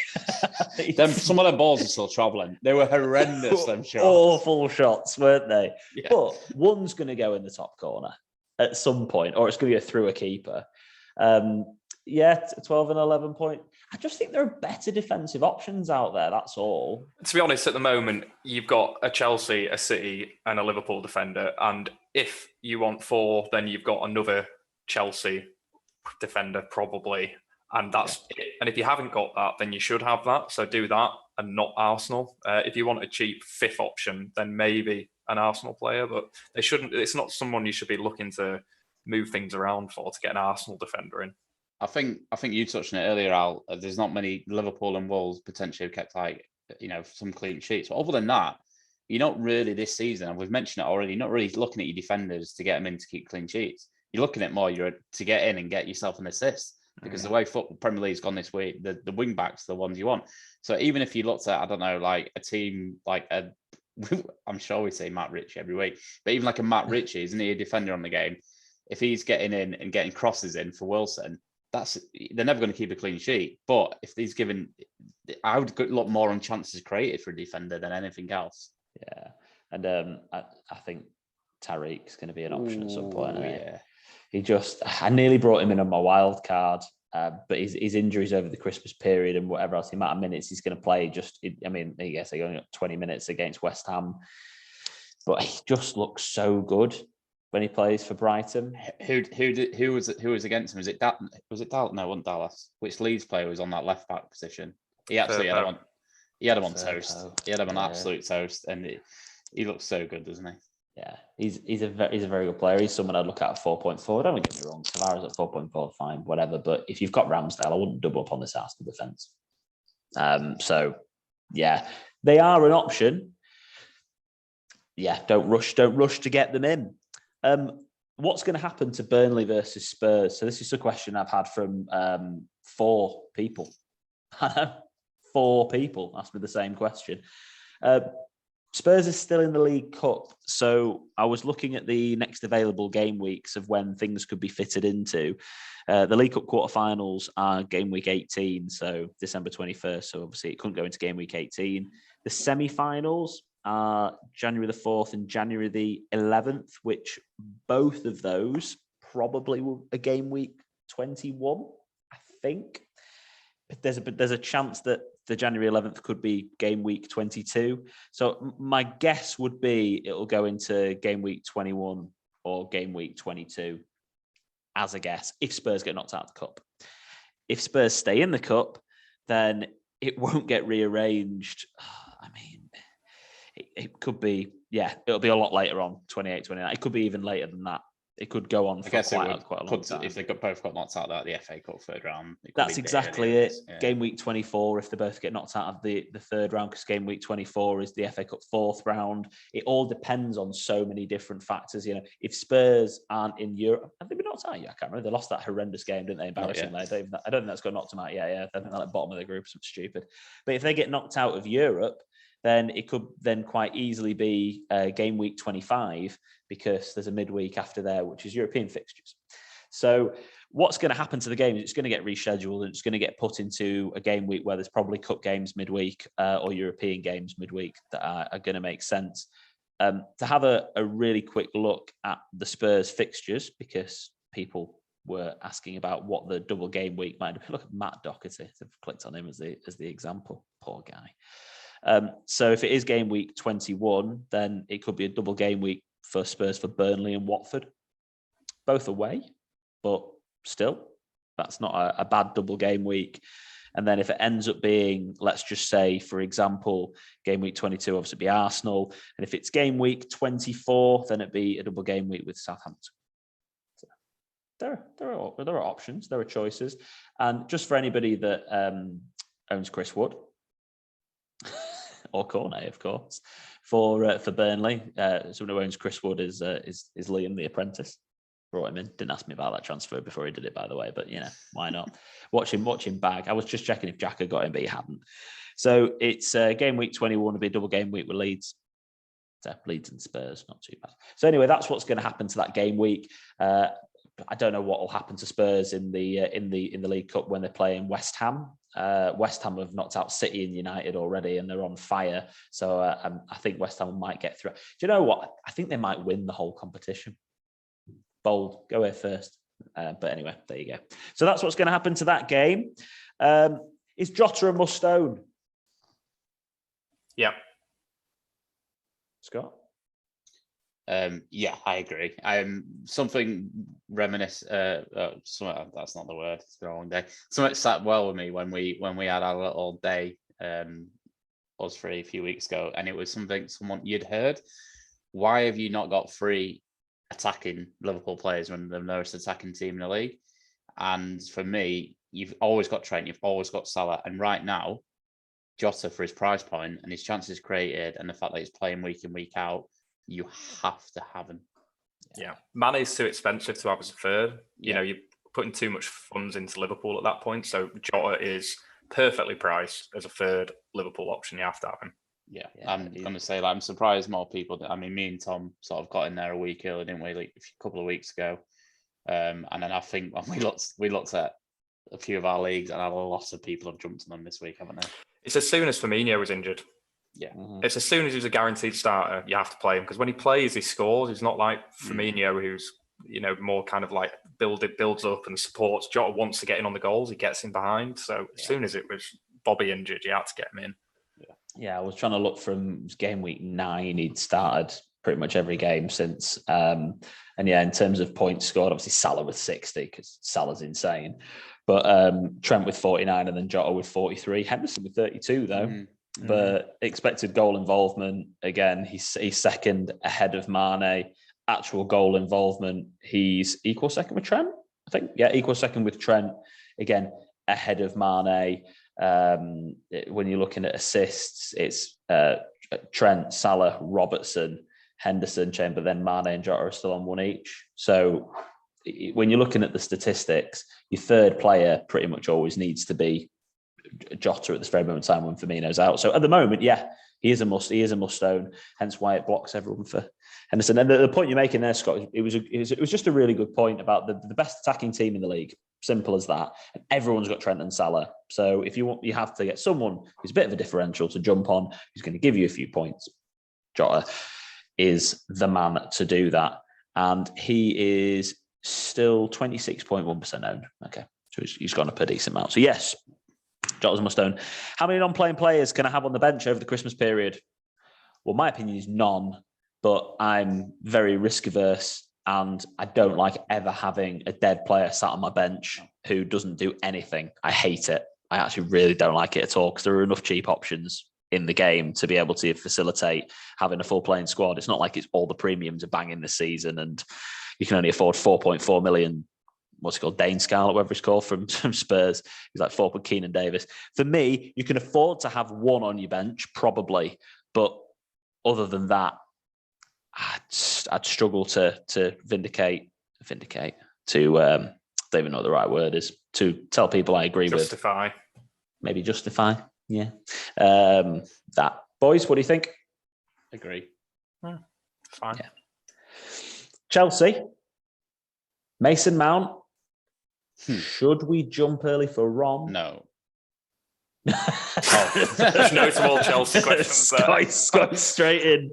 Some of the balls are still travelling. They were horrendous. Them shots, awful shots, weren't they? Yeah. But one's going to go in the top corner at some point, or it's going to go through a keeper. 12 and 11 point. I just think there are better defensive options out there. That's all. To be honest, at the moment, you've got a Chelsea, a City, and a Liverpool defender. And if you want 4, then you've got another Chelsea defender, probably. And that's it. And if you haven't got that, then you should have that. So do that and not Arsenal. If you want a cheap 5th option, then maybe an Arsenal player. But they shouldn't. It's not someone you should be looking to move things around for to get an Arsenal defender in. I think you touched on it earlier, Al. There's not many Liverpool and Wolves potentially have kept some clean sheets. But other than that, you're not really this season, and we've mentioned it already, you're not really looking at your defenders to get them in to keep clean sheets. You're looking at more to get in and get yourself an assist, because the way Premier League's gone this week, the wing backs are the ones you want. So even if you looked at, I don't know, like a team like I'm sure we say Matt Ritchie every week, but even like a Matt Ritchie, isn't he a defender on the game? If he's getting in and getting crosses in for Wilson, they're never going to keep a clean sheet. But if he's given, I would look more on chances created for a defender than anything else. Yeah, and I think Tariq's going to be an option at some point. Yeah, I nearly brought him in on my wild card, but his injuries over the Christmas period and whatever else, the amount of minutes he's going to play, I guess they're going up 20 minutes against West Ham, but he just looks so good when he plays for Brighton. Who was against him? Was it Dallas? No, it wasn't Dallas. Which Leeds player was on that left back position? He absolutely had him on. He had him on Fair toast. play. He had him on Yeah. absolute toast, and he looks so good, doesn't he? Yeah, he's a very good player. He's someone I'd look at 4.4. Don't get me wrong, Tavares at 4.4, fine, whatever. But if you've got Ramsdale, I wouldn't double up on this Arsenal defence. So yeah, they are an option. Yeah, don't rush to get them in. What's going to happen to Burnley versus Spurs? So this is a question I've had from 4 people. 4 people asked me the same question. Spurs is still in the League Cup, so I was looking at the next available game weeks of when things could be fitted into. The League Cup quarterfinals are game week 18, so December 21st, so obviously it couldn't go into game week 18. The semi-finals are January the 4th and January the 11th, which both of those probably will a game week 21, I think. But there's a chance that the January 11th could be game week 22. So my guess would be it'll go into game week 21 or game week 22 as a guess if Spurs get knocked out of the cup. If Spurs stay in the cup, then it won't get rearranged. I mean, it could be, it'll be a lot later on, 28, 29. It could be even later than that. It could go on for quite a long time. If they both got knocked out of the FA Cup third round. That's exactly it. Yeah. Game week 24, if they both get knocked out of the third round, because game week 24 is the FA Cup fourth round. It all depends on so many different factors. You know, if Spurs aren't in Europe, have they been knocked out? Yeah, I can't remember. They lost that horrendous game, didn't they? Embarrassingly. I don't think that's got knocked them out. Yeah. I think they're at the bottom of the group, something stupid. But if they get knocked out of Europe, then it could then quite easily be game week 25, because there's a midweek after there, which is European fixtures. So what's going to happen to the game is it's going to get rescheduled, and it's going to get put into a game week where there's probably cup games midweek or European games midweek that are going to make sense. To have a really quick look at the Spurs fixtures, because people were asking about what the double game week might be. Look at Matt Doherty. I've clicked on him as the example. Poor guy. So if it is game week 21, then it could be a double game week for Spurs for Burnley and Watford. Both away, but still, that's not a bad double game week. And then if it ends up being, let's just say, for example, game week 22, obviously be Arsenal. And if it's game week 24, then it'd be a double game week with Southampton. So there are options, there are choices. And just for anybody that owns Chris Wood, or Cornet, of course, for Burnley. Someone who owns Chris Wood is Liam, the apprentice. Brought him in. Didn't ask me about that transfer before he did it, by the way. But why not? Watch him bag. I was just checking if Jack had got him, but he hadn't. So it's game week 21 will be a double game week with Leeds. So Leeds and Spurs, not too bad. So anyway, that's what's going to happen to that game week. I don't know what will happen to Spurs in the League Cup when they're playing West Ham. West Ham have knocked out City and United already, and they're on fire. So I think West Ham might get through. Do you know what? I think they might win the whole competition. Bold, go here first. But anyway, there you go. So that's what's going to happen to that game. Is Jota a must-own? Yeah. Scott? Yeah, I agree. Something that's not the word. It's been a long day. Something sat well with me when we had our little day, us three a few weeks ago, and it was someone you'd heard. Why have you not got 3 attacking Liverpool players when they're the most attacking team in the league? And for me, you've always got Trent, you've always got Salah, and right now, Jota, for his price point and his chances created, and the fact that he's playing week in week out, you have to have him. Yeah. Mane's too expensive to have as a third. Yeah. You're putting too much funds into Liverpool at that point. So Jota is perfectly priced as a third Liverpool option. You have to have him. Yeah. I'm going to say, I'm surprised more people. Me and Tom sort of got in there a week early, didn't we? Like a couple of weeks ago. And then I think when we looked at a few of our leagues, and a lot of people have jumped on them this week, haven't they? It's as soon as Firmino was injured. Yeah. Mm-hmm. It's as soon as he's a guaranteed starter, you have to play him, because when he plays, he scores. He's not like Firmino, who's more kind of like builds up and supports. Jota wants to get in on the goals, he gets in behind. So as soon as it was Bobby injured, you had to get him in. Yeah, I was trying to look from game week 9. He'd started pretty much every game since. And yeah, in terms of points scored, obviously Salah with 60 because Salah's insane. But Trent with 49 and then Jota with 43. Henderson with 32 though. But expected goal involvement, again, he's second ahead of Mane. Actual goal involvement, he's equal second with Trent, I think. Yeah, equal second with Trent. Again, ahead of Mane. When you're looking at assists, it's Trent, Salah, Robertson, Henderson, Chamber, then Mane and Jota are still on one each. So when you're looking at the statistics, your third player pretty much always needs to be Jota at this very moment in time when Firmino's out. So at the moment, yeah, he is a must own, hence why it blocks everyone for Henderson. And the point you're making there, Scott, it was just a really good point about the best attacking team in the league. Simple as that. And everyone's got Trent and Salah. So if you want, you have to get someone who's a bit of a differential to jump on, who's going to give you a few points. Jota is the man to do that. And he is still 26.1% owned. Okay. So he's gone up a decent amount. So yes, Jota's a must own. How many non-playing players can I have on the bench over the Christmas period? Well, my opinion is none, but I'm very risk averse and I don't like ever having a dead player sat on my bench who doesn't do anything. I hate it. I actually really don't like it at all because there are enough cheap options in the game to be able to facilitate having a full playing squad. It's not like it's all the premiums are banging this season and you can only afford 4.4 million. What's it called? Dane Scarlett, whatever it's called from Spurs. He's like 4 with Keenan Davis. For me, you can afford to have one on your bench, probably. But other than that, I'd struggle to vindicate, to, I don't even know what the right word is, to tell people I agree Justify. with. Maybe justify, yeah. That. Boys, what do you think? Agree. Fine. Yeah. Chelsea, Mason Mount. Should we jump early for Rom? No. There's no small Chelsea questions there. Scott straight in.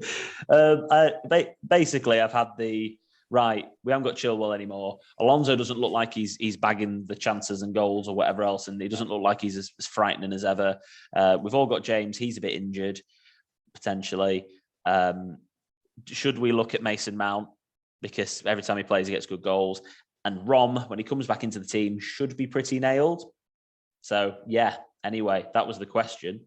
Basically, I've had we haven't got Chilwell anymore. Alonso doesn't look like he's bagging the chances and goals or whatever else, and he doesn't look like he's as frightening as ever. We've all got James. He's a bit injured, potentially. Should we look at Mason Mount? Because every time he plays, he gets good goals. And Rom, when he comes back into the team, should be pretty nailed. So, yeah, anyway, that was the question.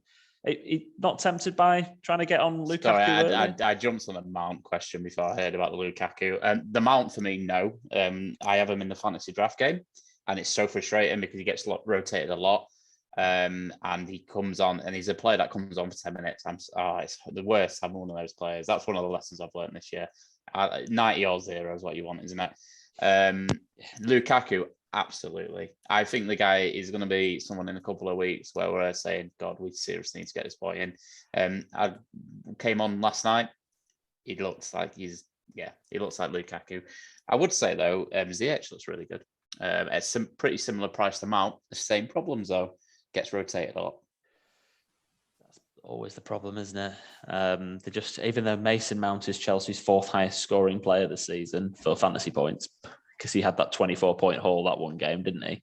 Not tempted by trying to get on Lukaku? Sorry, I jumped on the Mount question before I heard about the Lukaku. The Mount, for me, no. I have him in the fantasy draft game, and it's so frustrating because he gets rotated a lot. And he comes on, and he's a player that comes on for 10 minutes. It's the worst. I'm one of those players. That's one of the lessons I've learned this year. 90 or 0 is what you want, isn't it? Lukaku, absolutely. I think the guy is going to be someone in a couple of weeks where we're saying, God, we seriously need to get this boy in. I came on last night. He looks like he looks like Lukaku. I would say though, Ziyech looks really good. At some pretty similar price to Mount. The same problems though. Gets rotated a lot. That's always the problem, isn't it? They just, even though Mason Mount is Chelsea's 4th highest scoring player this season for fantasy points, because he had that 24-point haul that one game, didn't he?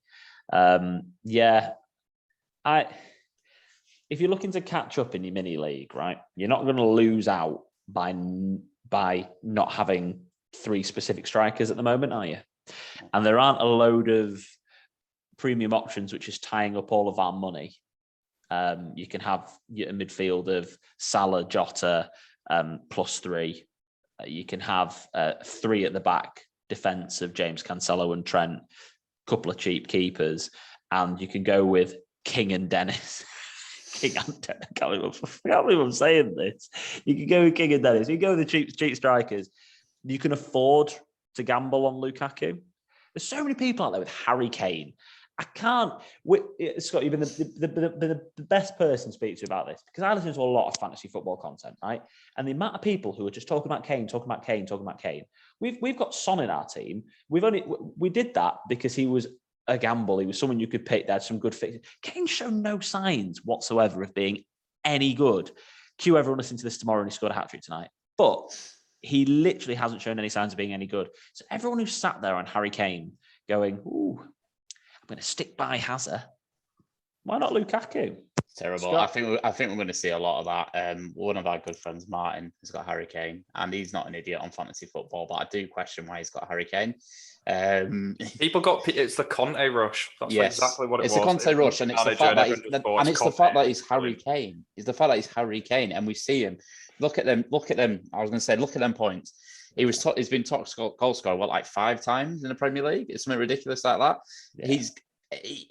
If you're looking to catch up in your mini league, right, you're not going to lose out by not having 3 specific strikers at the moment, are you? And there aren't a load of premium options which is tying up all of our money. You can have a midfield of Salah, Jota, +3. You can have 3 at the back defence of James Cancelo and Trent, couple of cheap keepers, and you can go with King and Dennis. I can't believe I'm saying this. You can go with King and Dennis. You can go with the cheap strikers. You can afford to gamble on Lukaku. There's so many people out there with Harry Kane. I can't, Scott, you've been the best person to speak to about this because I listen to a lot of fantasy football content, right? And the amount of people who are just talking about Kane. We've got Son in our team. We did that because he was a gamble. He was someone you could pick that had some good fixes. Kane showed no signs whatsoever of being any good. Cue everyone listening to this tomorrow and he scored a hat-trick tonight. But he literally hasn't shown any signs of being any good. So everyone who sat there on Harry Kane going, ooh, I'm going to stick by Hazard. Why not Lukaku? Terrible. Scott? I think we're going to see a lot of that. One of our good friends, Martin, has got Harry Kane, and he's not an idiot on fantasy football, but I do question why he's got Harry Kane. People got it's the Conte rush. That's exactly what it was. It's the Conte rush, and it's the fact that he's Harry Kane. It's the fact that he's Harry Kane, and we see him. Look at them. I was going to say, look at them points. He's been top goal scorer like 5 times in the Premier League. It's something ridiculous like that. Yeah.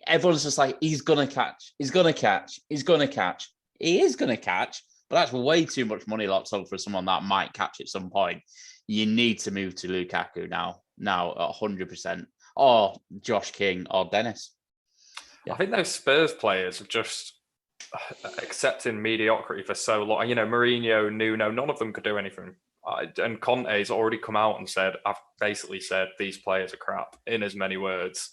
Everyone's just like, he's gonna catch. He is gonna catch, but that's way too much money locked up for someone that might catch at some point. You need to move to Lukaku now 100%, or Josh King or Dennis. I think those Spurs players have just accepting mediocrity for so long. Mourinho, Nuno, none of them could do anything. And Conte's already come out and said, I've basically said these players are crap in as many words.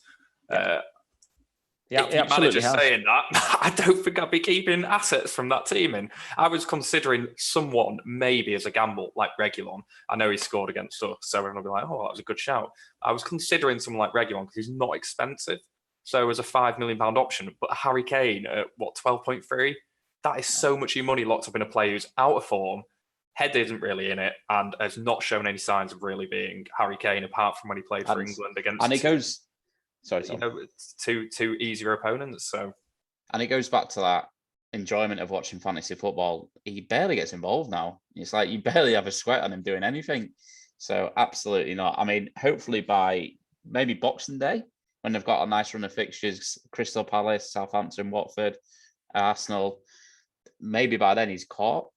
Yeah, if your manager's saying that, I don't think I'd be keeping assets from that team in. I was considering someone maybe as a gamble, like Reguilon. I know he scored against us, so everyone will be like, oh, that was a good shout. I was considering someone like Reguilon because he's not expensive. So as a £5 million option, but Harry Kane at 12.3, that is so much your money locked up in a player who's out of form, head isn't really in it, and has not shown any signs of really being Harry Kane apart from when he played for England against. And it goes. Sorry. It's two easier opponents. So, and it goes back to that enjoyment of watching fantasy football. He barely gets involved now. It's like you barely have a sweat on him doing anything. So absolutely not. I mean, hopefully by maybe Boxing Day, when they've got a nice run of fixtures, Crystal Palace, Southampton, Watford, Arsenal, maybe by then he's caught,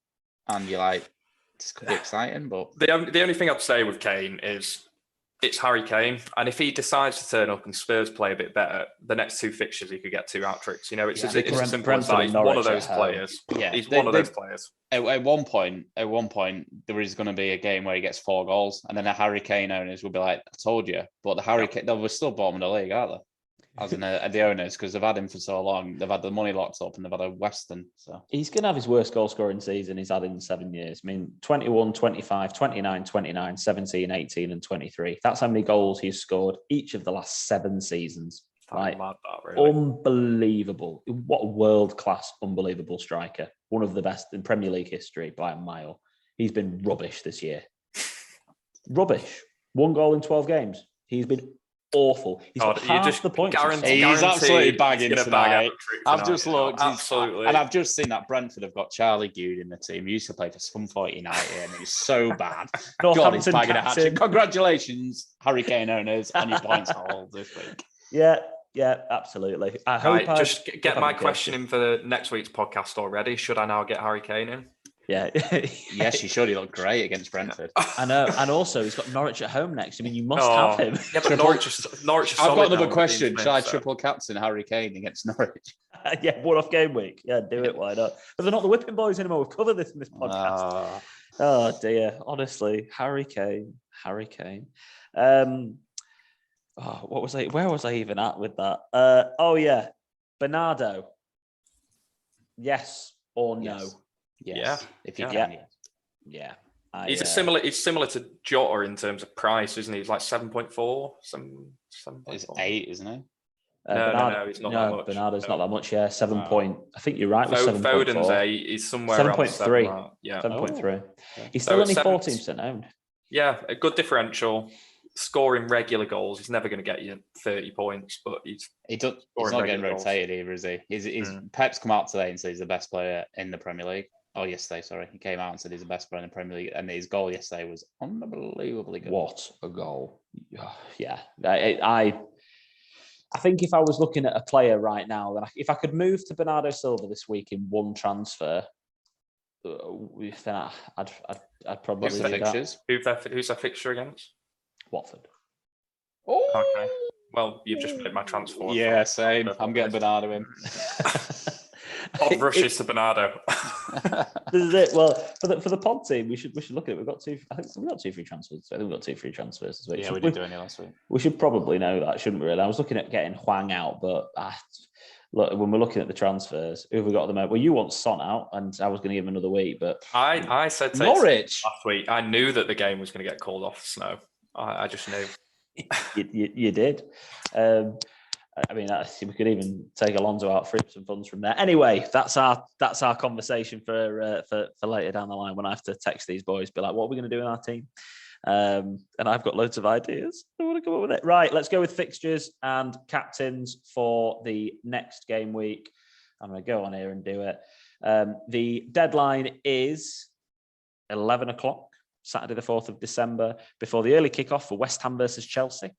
and you're like, this could be exciting. But the only thing I'd say with Kane is, it's Harry Kane, and if he decides to turn up and Spurs play a bit better, the next 2 fixtures he could get 2 hat-tricks. It's as simple as that. He's one of those players. Yeah, he's one of those players. At one point, there is going to be a game where he gets 4 goals, and then the Harry Kane owners will be like, "I told you." But the Harry Kane, they're still bottom of the league, aren't they? As in the owners, because they've had him for so long. They've had the money locked up and they've had a Western. So he's going to have his worst goal scoring season he's had in 7 years. I mean, 21, 25, 29, 29, 17, 18 and 23. That's how many goals he's scored each of the last 7 seasons. Like, really. Unbelievable. What a world-class, unbelievable striker. One of the best in Premier League history by a mile. He's been rubbish this year. Rubbish. 1 goal in 12 games. He's been awful. He's got half the points. He's absolutely bagging tonight. I've just looked. Absolutely. And I've just seen that Brentford have got Charlie Goode in the team. He used to play for Scunthorpe United, and he's so bad. God, he's bagging a hat-trick. Congratulations, Harry Kane owners, and your points haul this week. Yeah, absolutely. I hope just get my question in for next week's podcast already. Should I now get Harry Kane in? Yeah. Yes, you should. He looked great against Brentford. I know. And also, he's got Norwich at home next. I mean, you must have him. Yeah, but Norwich I've got another question. Should I triple captain Harry Kane against Norwich? Yeah, one off game week. Yeah, do it. Why not? But they're not the whipping boys anymore. We've covered this in this podcast. Oh, dear. Honestly, Harry Kane. What was I? Where was I even at with that? Yeah. Bernardo. Yes or no? Yes. Yeah, if you can. Yeah. He's similar to Jota in terms of price, isn't he? He's like 7.4. It's 8, isn't he? No, he's not that much. Bernardo's not that much. Yeah, 7 point. I think you're right with 7.4. Foden's 8. He's somewhere 7.3. Yeah, 7.3. He's still only 14% owned. Yeah, a good differential. Scoring regular goals. He's never going to get you 30 points, but he's not getting rotated either, is he? He's Pep's come out today and said he's the best player in the Premier League. Oh, yesterday, sorry. He came out and said he's the best player in the Premier League, and his goal yesterday was unbelievably good. What a goal. Yeah. I think if I was looking at a player right now, then if I could move to Bernardo Silva this week in one transfer, then I'd probably do that. Who's their fixture against? Watford. Oh, okay. Well, you've just made my transfer. Yeah, same. I'm getting Bernardo in. Pod rushes to Bernardo. This is it. Well, for the pod team, we should look at it. We've got 2 free transfers. I think we've got 2 free transfers this week. Yeah, we did do any last week. We should probably know that, shouldn't we? Really? I was looking at getting Hwang out, but look, when we're looking at the transfers, who have we got at the moment? Well, you want Son out, and I was going to give him another week, but I said Norwich last week. I knew that the game was going to get called off. Snow. I just knew. You did. I mean, we could even take Alonso out, free up some funds from there. Anyway, that's our conversation for later down the line when I have to text these boys, be like, what are we going to do in our team? And I've got loads of ideas. I want to come up with it. Right, let's go with fixtures and captains for the next game week. I'm going to go on here and do it. The deadline is 11 o'clock, Saturday the 4th of December, before the early kickoff for West Ham versus Chelsea.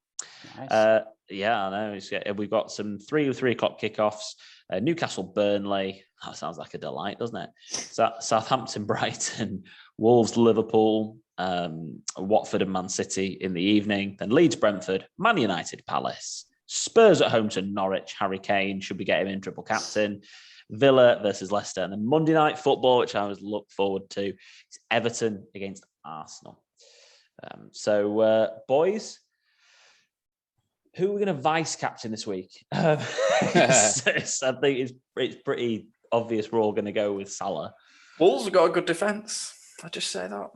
Nice. Yeah, I know. We've got some 3 o'clock kickoffs. Newcastle, Burnley. That sounds like a delight, doesn't it? Southampton, Brighton, Wolves, Liverpool, Watford and Man City in the evening. Then Leeds, Brentford, Man United, Palace, Spurs at home to Norwich. Harry Kane should be getting in triple captain. Villa versus Leicester. And then Monday night football, which I always look forward to, is Everton against Arsenal. Boys, who are we going to vice captain this week? I think it's pretty obvious we're all going to go with Salah. Wolves have got a good defence. I just say that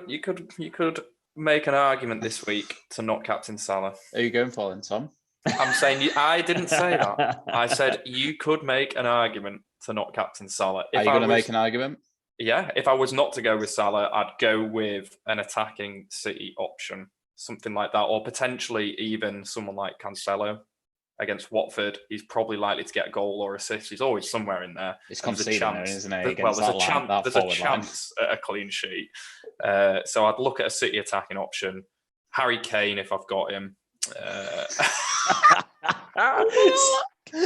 you could make an argument this week to not captain Salah. Are you going for then, Tom? I'm saying I didn't say that. I said you could make an argument to not captain Salah. Are you going to make an argument? Yeah, if I was not to go with Salah, I'd go with an attacking City option, something like that, or potentially even someone like Cancelo against Watford. He's probably likely to get a goal or assist. He's always somewhere in there. It's conceding, isn't it? There's a chance at a clean sheet. So I'd look at a City attacking option. Harry Kane, if I've got him.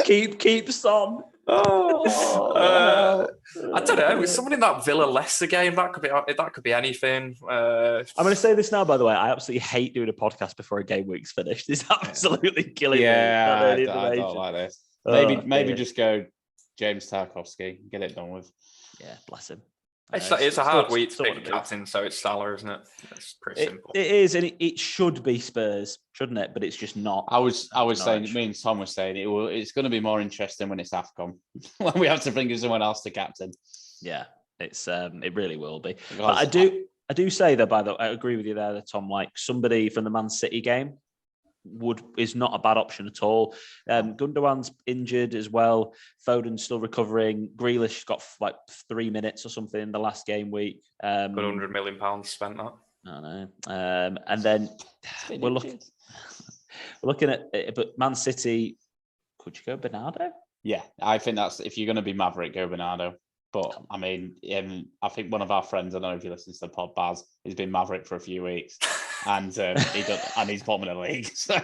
Keep Son. I don't know. With someone in that Villa Leicester game, that could be anything. I'm going to say this now, by the way. I absolutely hate doing a podcast before a game week's finished. It's absolutely killing me. I don't like this. Maybe just go James Tarkowski, get it done with. Yeah, bless him. It's a hard week to pick a captain, so it's Salah, isn't it? It's pretty simple. It is, and it should be Spurs, shouldn't it? But it's just not. I was saying, me and Tom was saying it's going to be more interesting when it's AFCON when we have to bring in someone else to captain. Yeah, it really will be. But I do say that, I agree with you there, Tom. Like somebody from the Man City game is not a bad option at all. Gundogan's injured as well. Foden's still recovering. Grealish got like 3 minutes or something in the last game week. Got £100 million spent that. I know. And then we're looking at it, but Man City, could you go Bernardo? Yeah, I think that's, if you're going to be Maverick, go Bernardo. But I mean, I think one of our friends, I don't know if you listen to the pod, Baz, he's been Maverick for a few weeks. And he's bottom of the league. So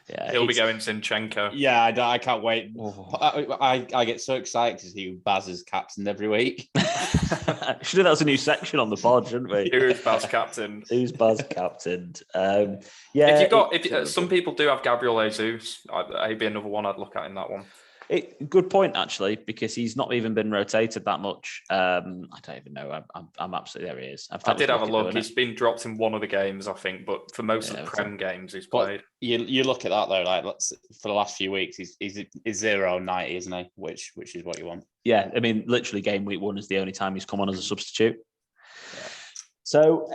yeah, he'll be going Zinchenko. Yeah, I can't wait. I get so excited to see Baz is captained every week. Should have, that's a new section on the pod, shouldn't we? Who's Baz captained? Who's Baz captained? Some people do have Gabriel Jesus. He'd be another one I'd look at in that one. Good point, actually, because he's not even been rotated that much. I don't even know. I'm absolutely, there he is. I did have a look. He's been dropped in one of the games, I think, but for most of the Prem games he's played. You look at that though, like for the last few weeks, he's 0-90, isn't he? Which is what you want. Yeah, I mean, literally, game week 1 is the only time he's come on as a substitute. Yeah. So,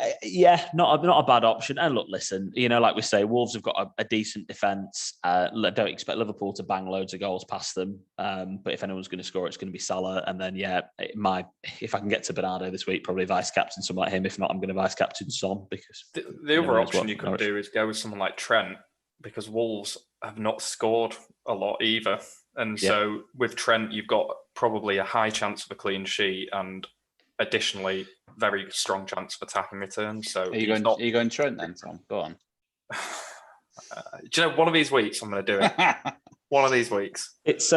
not a bad option. And look, listen, like we say, Wolves have got a decent defence. Don't expect Liverpool to bang loads of goals past them. But if anyone's going to score, it's going to be Salah. And then, if I can get to Bernardo this week, probably vice-captain someone like him. If not, I'm going to vice-captain Son. Because the other option you could do is go with someone like Trent, because Wolves have not scored a lot either. And so with Trent, you've got probably a high chance of a clean sheet and additionally, very strong chance of attacking returns. So are you going Trent then, Tom? Go on. Do you know, one of these weeks I'm going to do it. One of these weeks. It's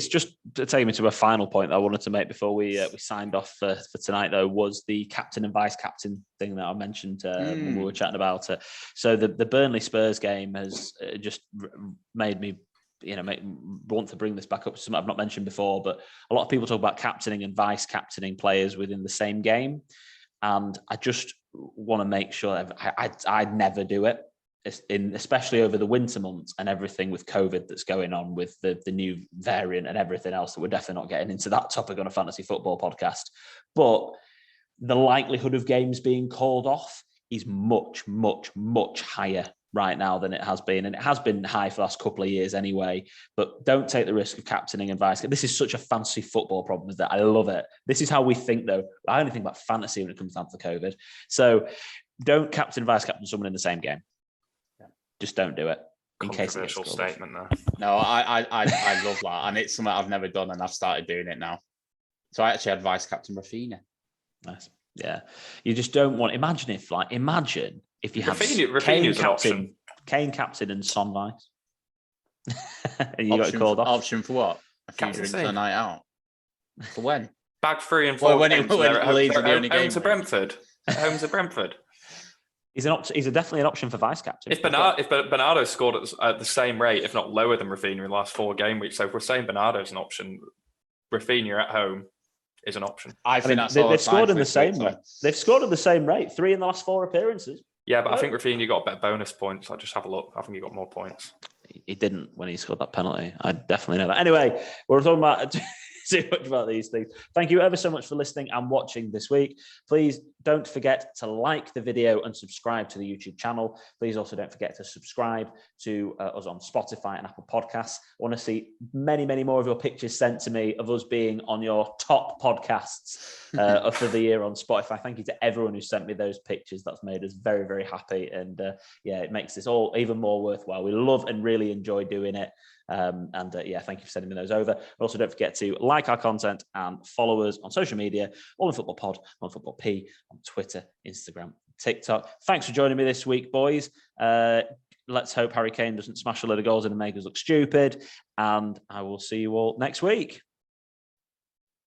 just to take me to a final point that I wanted to make before we signed off for tonight, though, was the captain and vice captain thing that I mentioned when we were chatting about it. So the Burnley Spurs game has just made me want to bring this back up to something I've not mentioned before, but a lot of people talk about captaining and vice captaining players within the same game. And I just want to make sure I'd never do it, especially over the winter months and everything with COVID that's going on with the new variant and everything else that we're definitely not getting into that topic on a fantasy football podcast. But the likelihood of games being called off is much, much, much higher right now than it has been. And it has been high for the last couple of years anyway. But don't take the risk of captaining and vice. This is such a fancy football problem that I love it. This is how we think, though. I only think about fantasy when it comes down to the COVID. So don't captain and vice captain someone in the same game. Just don't do it. In case it gets Controversial statement there. No, I love that. And it's something I've never done, and I've started doing it now. So I actually had vice captain Rafinha. Nice. Yeah. You just don't want... Imagine if you had Rafinha's Kane captain and Son vice. And you got called off. Option for what? A few drinks on a night out. For when? Bag 3 and 4 games. Home to Brentford. Home to Brentford. He's definitely an option for vice captain. If Bernardo scored at the same rate, if not lower than Rafinha in the last 4 game weeks, so if we're saying Bernardo's an option, Rafinha at home is an option. They've scored in the same rate. They've scored at the same rate. 3 in the last 4 appearances. Yeah, but I think Rafinha got better bonus points. I'll just have a look. I think he got more points. He didn't when he scored that penalty. I definitely know that. Anyway, we're talking about too much about these things. Thank you ever so much for listening and watching this week. Please don't forget to like the video and subscribe to the YouTube channel. Please also don't forget to subscribe to us on Spotify and Apple Podcasts. I want to see many, many more of your pictures sent to me of us being on your top podcasts for the year on Spotify. Thank you to everyone who sent me those pictures. That's made us very, very happy. And it makes this all even more worthwhile. We love and really enjoy doing it. Thank you for sending me those over. Also, don't forget to like our content and follow us on social media, All in Football Pod, on Football P, on Twitter, Instagram, TikTok. Thanks for joining me this week, boys. Let's hope Harry Kane doesn't smash a load of goals in and make us look stupid. And I will see you all next week.